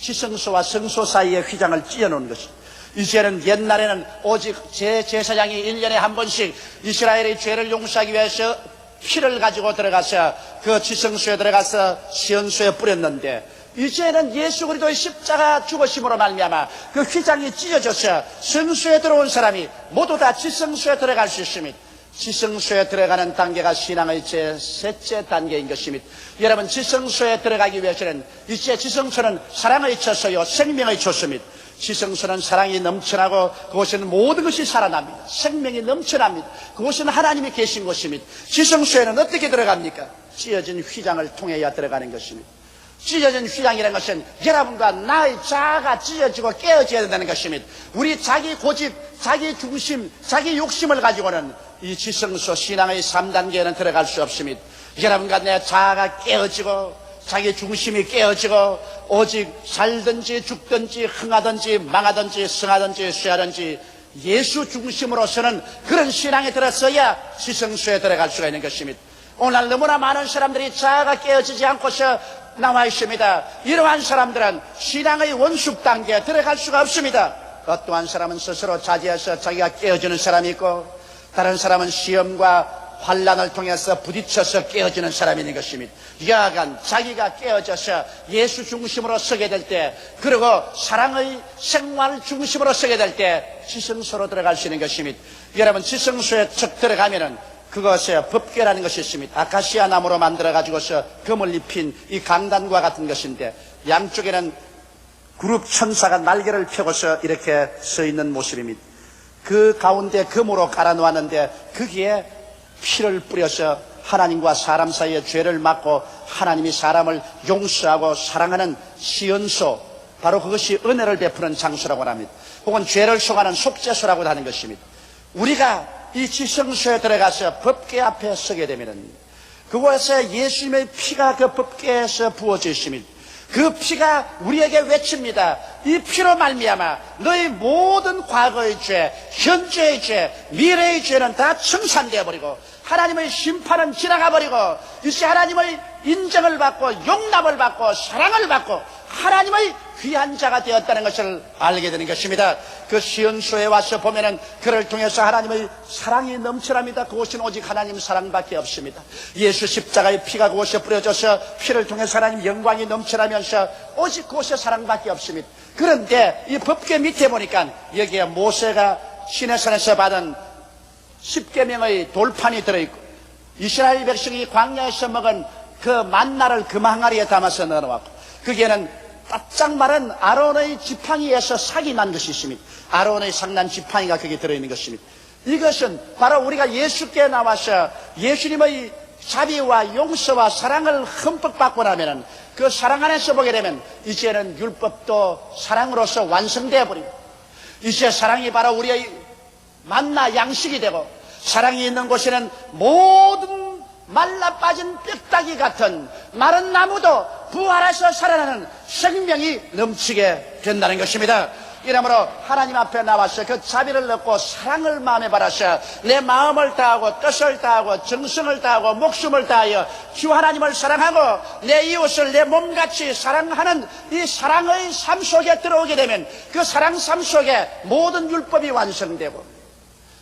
지성소와 성소 사이의 휘장을 찢어놓은 것입니다. 이제는 옛날에는 오직 제사장이 1년에 한 번씩 이스라엘의 죄를 용서하기 위해서 피를 가지고 들어가서 그 지성소에 들어가서 시온소에 뿌렸는데 이제는 예수 그리스도의 십자가 죽으심으로 말미암아 그 휘장이 찢어져서 성소에 들어온 사람이 모두 다 지성소에 들어갈 수 있습니다. 지성소에 들어가는 단계가 신앙의 제3째 단계인 것입니다. 여러분 지성소에 들어가기 위해서는 이제 지성소는 사랑의 처소요 생명의 처소입니다. 지성소는 사랑이 넘쳐나고 그곳에는 모든 것이 살아납니다. 생명이 넘쳐납니다. 그곳에는 하나님이 계신 곳입니다. 지성소에는 어떻게 들어갑니까? 찢어진 휘장을 통해야 들어가는 것입니다. 찢어진 휘장이라는 것은 여러분과 나의 자아가 찢어지고 깨어져야 된다는 것입니다. 우리 자기 고집, 자기 중심, 자기 욕심을 가지고는 이 지성소 신앙의 3단계에는 들어갈 수 없습니다. 여러분과 내 자아가 깨어지고 자기 중심이 깨어지고 오직 살든지 죽든지 흥하든지 망하든지 성하든지 쇠하든지 예수 중심으로서는 그런 신앙에 들어서야 지성소에 들어갈 수가 있는 것입니다. 오늘 너무나 많은 사람들이 자아가 깨어지지 않고서 나와 있습니다. 이러한 사람들은 신앙의 원숙 단계에 들어갈 수가 없습니다. 어떠한 사람은 스스로 자제해서 자기가 깨어지는 사람이 있고 다른 사람은 시험과 환난을 통해서 부딪혀서 깨어지는 사람이 있는 것입니다. 여하간 자기가 깨어져서 예수 중심으로 서게 될 때 그리고 사랑의 생활 중심으로 서게 될 때 지성소로 들어갈 수 있는 것입니다. 여러분 지성소에 척 들어가면은 그것에 법궤라는 것이 있습니다. 아카시아 나무로 만들어가지고서 금을 입힌 이 강단과 같은 것인데 양쪽에는 그룹 천사가 날개를 펴고서 이렇게 서 있는 모습입니다. 그 가운데 금으로 깔아놓았는데 거기에 피를 뿌려서 하나님과 사람 사이의 죄를 막고 하나님이 사람을 용서하고 사랑하는 시온소, 바로 그것이 은혜를 베푸는 장소라고 합니다. 혹은 죄를 속하는 속죄소라고 하는 것입니다. 우리가 이 지성소에 들어가서 법궤 앞에 서게 되면은 그곳에 예수님의 피가 그 법궤에서 부어져 있습니다. 그 피가 우리에게 외칩니다. 이 피로 말미암아 너희 모든 과거의 죄, 현재의 죄, 미래의 죄는 다 청산되어 버리고 하나님의 심판은 지나가 버리고 이제 하나님의 인정을 받고 용납을 받고 사랑을 받고 하나님의 귀한 자가 되었다는 것을 알게 되는 것입니다. 그 시온소에 와서 보면은 그를 통해서 하나님의 사랑이 넘쳐납니다. 그곳은 오직 하나님 사랑밖에 없습니다. 예수 십자가의 피가 그곳에 뿌려져서 피를 통해서 하나님 영광이 넘쳐나면서 오직 그곳에 사랑밖에 없습니다. 그런데 이 법궤 밑에 보니까 여기에 모세가 시내산에서 받은 10계명의 돌판이 들어있고 이스라엘 백성이 광야에서 먹은 그 만나를 금 항아리에 담아서 넣어놓았고 거기에는 바짝 마른 아론의 지팡이에서 삭이 난 것이 있습니다. 아론의 삭난 지팡이가 거기에 들어있는 것입니다. 이것은 바로 우리가 예수께 나와서 예수님의 자비와 용서와 사랑을 흠뻑 받고 나면 그 사랑 안에서 보게 되면 이제는 율법도 사랑으로서 완성되어 버리고 이제 사랑이 바로 우리의 만나 양식이 되고 사랑이 있는 곳에는 모든 말라 빠진 뼈다귀 같은 마른 나무도 부활해서 살아나는 생명이 넘치게 된다는 것입니다. 이러므로 하나님 앞에 나와서 그 자비를 넣고 사랑을 마음에 받아서 내 마음을 다하고 뜻을 다하고 정성을 다하고 목숨을 다하여 주 하나님을 사랑하고 내 이웃을 내 몸같이 사랑하는 이 사랑의 삶 속에 들어오게 되면 그 사랑 삶 속에 모든 율법이 완성되고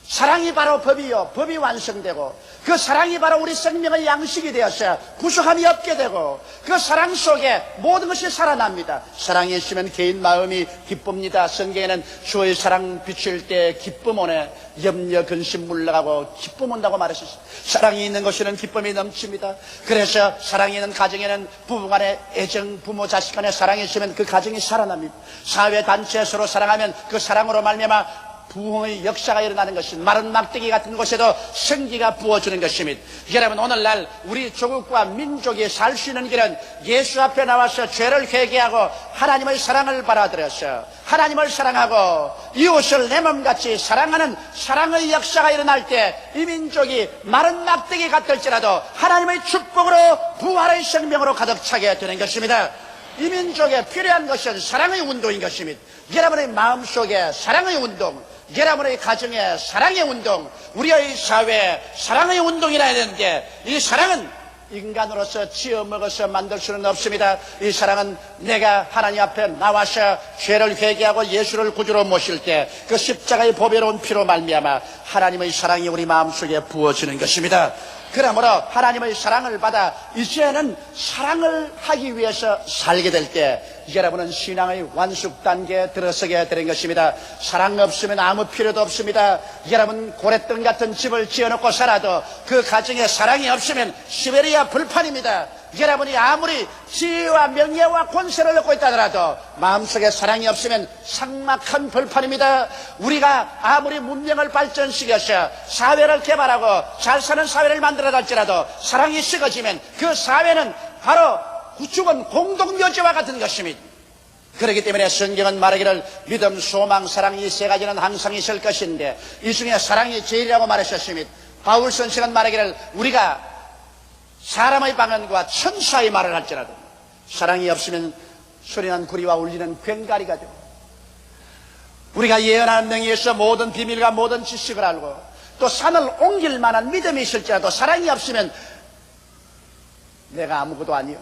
사랑이 바로 법이요 법이 완성되고 그 사랑이 바로 우리 생명의 양식이 되어서 구속함이 없게 되고 그 사랑 속에 모든 것이 살아납니다. 사랑이 있으면 개인 마음이 기쁩니다. 성경에는 주의 사랑 비칠 때 기쁨 오네 염려 근심 물러가고 기쁨 온다고 말했습니다. 사랑이 있는 곳에는 기쁨이 넘칩니다. 그래서 사랑이 있는 가정에는 부부 간의 애정, 부모 자식 간의 사랑이 있으면 그 가정이 살아납니다. 사회 단체 서로 사랑하면 그 사랑으로 말미암아 부흥의 역사가 일어나는 것입니다. 마른 막대기 같은 곳에도 생기가 부어주는 것입니다. 여러분, 오늘날 우리 조국과 민족이 살 수 있는 길은 예수 앞에 나와서 죄를 회개하고 하나님의 사랑을 받아들여서 하나님을 사랑하고 이웃을 내 몸같이 사랑하는 사랑의 역사가 일어날 때 이 민족이 마른 막대기 같을지라도 하나님의 축복으로 부활의 생명으로 가득 차게 되는 것입니다. 이 민족에 필요한 것은 사랑의 운동인 것입니다. 여러분의 마음속에 사랑의 운동, 여러분의 가정에 사랑의 운동, 우리의 사회에 사랑의 운동이라 되는데, 이 사랑은 인간으로서 지어먹어서 만들 수는 없습니다. 이 사랑은 내가 하나님 앞에 나와서 죄를 회개하고 예수를 구주로 모실 때 그 십자가의 보배로운 피로 말미암아 하나님의 사랑이 우리 마음속에 부어지는 것입니다. 그러므로 하나님의 사랑을 받아 이제는 사랑을 하기 위해서 살게 될 때 여러분은 신앙의 완숙 단계에 들어서게 되는 것입니다. 사랑 없으면 아무 필요도 없습니다. 여러분, 고랫등 같은 집을 지어놓고 살아도 그 가정에 사랑이 없으면 시베리아 불판입니다. 여러분이 아무리 지혜와 명예와 권세를 얻고 있다 하더라도 마음속에 사랑이 없으면 삭막한 벌판입니다. 우리가 아무리 문명을 발전시켜서 사회를 개발하고 잘 사는 사회를 만들어다 할지라도 사랑이 식어지면 그 사회는 바로 죽은 공동묘지와 같은 것입니다. 그렇기 때문에 성경은 말하기를 믿음, 소망, 사랑 이 세 가지는 항상 있을 것인데 이 중에 사랑이 제일이라고 말하셨습니다. 바울 선생은 말하기를 우리가 사람의 방언과 천사의 말을 할지라도 사랑이 없으면 소리난 구리와 울리는 괭가리가 되고, 우리가 예언하는 능력에서 모든 비밀과 모든 지식을 알고 또 산을 옮길 만한 믿음이 있을지라도 사랑이 없으면 내가 아무것도 아니요,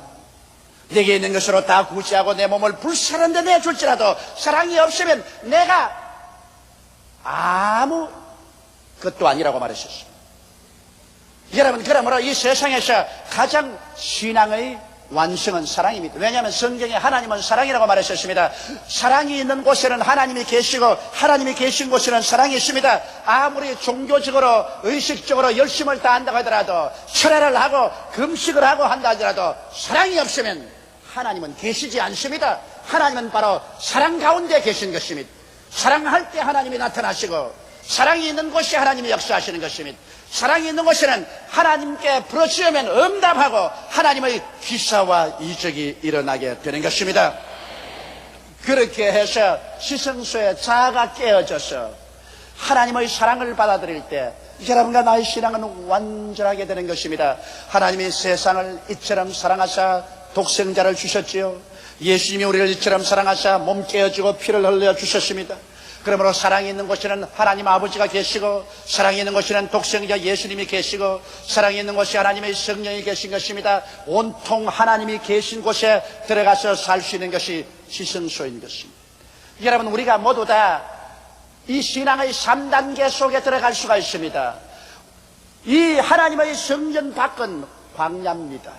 내게 있는 것으로 다 구제하고 내 몸을 불사른 데 내줄지라도 사랑이 없으면 내가 아무 것도 아니라고 말하셨습니다. 여러분, 그러므로 이 세상에서 가장 신앙의 완성은 사랑입니다. 왜냐하면 성경에 하나님은 사랑이라고 말하셨습니다. 사랑이 있는 곳에는 하나님이 계시고 하나님이 계신 곳에는 사랑이 있습니다. 아무리 종교적으로 의식적으로 열심을 다한다고 하더라도, 철회를 하고 금식을 하고 한다 하더라도 사랑이 없으면 하나님은 계시지 않습니다. 하나님은 바로 사랑 가운데 계신 것입니다. 사랑할 때 하나님이 나타나시고 사랑이 있는 곳이 하나님이 역사하시는 것입니다. 사랑이 있는 곳에는 하나님께 부르짖으면 응답하고 하나님의 기사와 이적이 일어나게 되는 것입니다. 그렇게 해서 시성소에 자아가 깨어져서 하나님의 사랑을 받아들일 때 여러분과 나의 신앙은 완전하게 되는 것입니다. 하나님이 세상을 이처럼 사랑하사 독생자를 주셨지요. 예수님이 우리를 이처럼 사랑하사 몸 깨어지고 피를 흘려 주셨습니다. 그러므로 사랑이 있는 곳에는 하나님 아버지가 계시고 사랑이 있는 곳에는 독생자 예수님이 계시고 사랑이 있는 곳에 하나님의 성령이 계신 것입니다. 온통 하나님이 계신 곳에 들어가서 살 수 있는 것이 시성소인 것입니다. 여러분, 우리가 모두 다 이 신앙의 3단계 속에 들어갈 수가 있습니다. 이 하나님의 성전 밖은 광야입니다.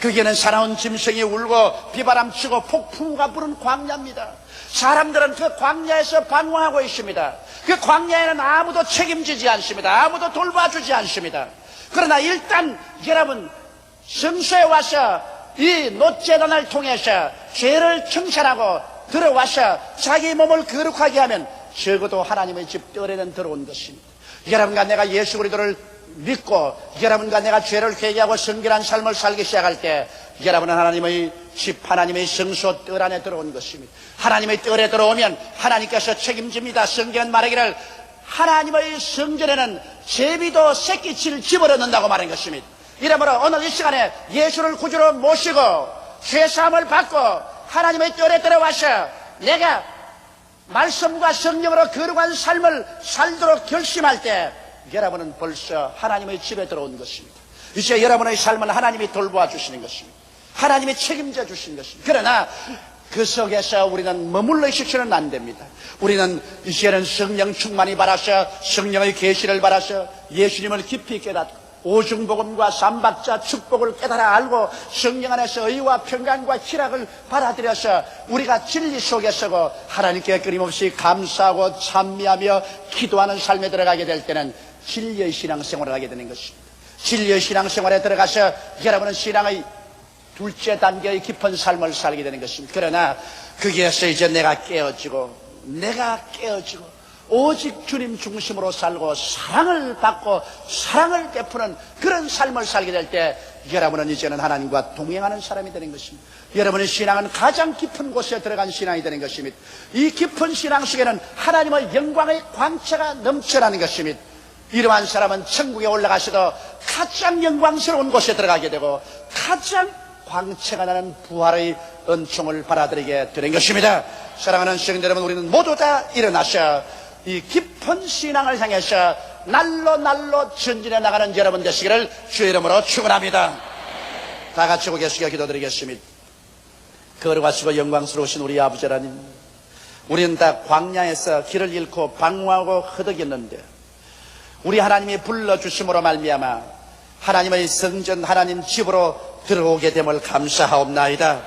거기에는 사나운 짐승이 울고 비바람 치고 폭풍우가 부는 광야입니다. 사람들은 그 광야에서 방황하고 있습니다. 그 광야에는 아무도 책임지지 않습니다. 아무도 돌봐주지 않습니다. 그러나 일단 여러분, 성소에 와서 이 노제단을 통해서 죄를 청산하고 들어와서 자기 몸을 거룩하게 하면 적어도 하나님의 집 뜰에는 들어온 것입니다. 여러분과 내가 예수 그리스도를 믿고 여러분과 내가 죄를 회개하고 성결한 삶을 살기 시작할 때 여러분은 하나님의 집, 하나님의 성소 뜰 안에 들어온 것입니다. 하나님의 뜰에 들어오면 하나님께서 책임집니다. 성경은 말하기를 하나님의 성전에는 제비도 새끼칠 집을 얻는다고 말한 것입니다. 이러므로 오늘 이 시간에 예수를 구주로 모시고 죄사함을 받고 하나님의 뜰에 들어와서 내가 말씀과 성령으로 거룩한 삶을 살도록 결심할 때 여러분은 벌써 하나님의 집에 들어온 것입니다. 이제 여러분의 삶은 하나님이 돌보아 주시는 것입니다. 하나님이 책임져 주시는 것입니다. 그러나 그 속에서 우리는 머물러 있어서는 안 됩니다. 우리는 이제는 성령 충만이 받아서 성령의 계시를 받아서 예수님을 깊이 깨닫고 오중복음과 삼박자 축복을 깨달아 알고 성령 안에서 의와 평강과 희락을 받아들여서 우리가 진리 속에 서고 하나님께 끊임없이 감사하고 찬미하며 기도하는 삶에 들어가게 될 때는 진리의 신앙생활을 하게 되는 것입니다. 진리의 신앙생활에 들어가서 여러분은 신앙의 둘째 단계의 깊은 삶을 살게 되는 것입니다. 그러나 거기에서 이제 내가 깨어지고 오직 주님 중심으로 살고 사랑을 받고 사랑을 베푸는 그런 삶을 살게 될 때 여러분은 이제는 하나님과 동행하는 사람이 되는 것입니다. 여러분의 신앙은 가장 깊은 곳에 들어간 신앙이 되는 것입니다. 이 깊은 신앙 속에는 하나님의 영광의 광채가 넘쳐나는 것입니다. 이러한 사람은 천국에 올라가셔도 가장 영광스러운 곳에 들어가게 되고 가장 광채가 나는 부활의 은총을 받아들이게 되는 것입니다. 사랑하는 시청자 여러분, 우리는 모두 다 일어나셔 이 깊은 신앙을 향해서 날로 전진해 나가는 여러분 되시기를 주의 이름으로 축원합니다. 다 같이 고개 숙여 기도드리겠습니다. 거룩하시고 영광스러우신 우리 아버지 하나님, 우리는 다 광야에서 길을 잃고 방황하고 허덕였는데 우리 하나님이 불러주심으로 말미암아 하나님의 성전 하나님 집으로 들어오게 됨을 감사하옵나이다.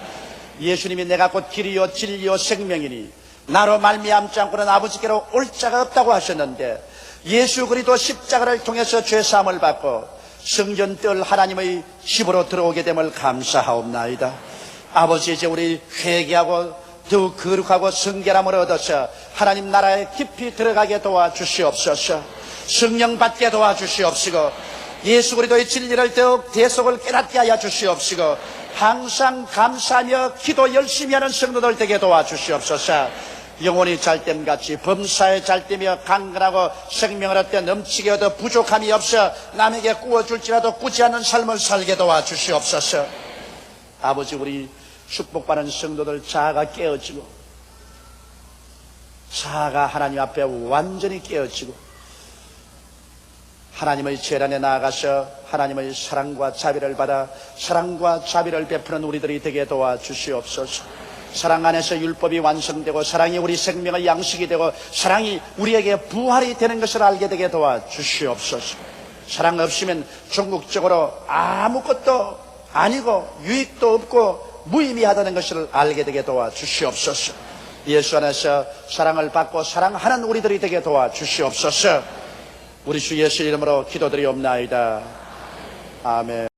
예수님이 내가 곧 길이요 진리요 생명이니 나로 말미암지 않고는 아버지께로 올 자가 없다고 하셨는데 예수 그리스도 십자가를 통해서 죄사함을 받고 성전 뜰 하나님의 집으로 들어오게 됨을 감사하옵나이다. 아버지, 이제 우리 회개하고 더욱 거룩하고 성결함을 얻어서 하나님 나라에 깊이 들어가게 도와주시옵소서. 성령 받게 도와주시옵시고 예수 그리스도의 진리를 더욱 대속을 깨닫게 하여 주시옵시고 항상 감사하며 기도 열심히 하는 성도들 되게 도와주시옵소서. 영혼이 잘됨같이 범사에 잘되며 강건하고 생명을 얻되 넘치게 얻어 부족함이 없어 남에게 꾸어줄지라도 꾸지 않는 삶을 살게 도와주시옵소서. 아버지, 우리 축복받은 성도들 자아가 깨어지고 자아가 하나님 앞에 완전히 깨어지고 하나님의 재단에 나아가서 하나님의 사랑과 자비를 받아 사랑과 자비를 베푸는 우리들이 되게 도와주시옵소서. 사랑 안에서 율법이 완성되고 사랑이 우리 생명의 양식이 되고 사랑이 우리에게 부활이 되는 것을 알게 되게 도와주시옵소서. 사랑 없으면 종국적으로 아무것도 아니고 유익도 없고 무의미하다는 것을 알게 되게 도와주시옵소서. 예수 안에서 사랑을 받고 사랑하는 우리들이 되게 도와주시옵소서. 우리 주 예수 이름으로 기도드리옵나이다. 아멘.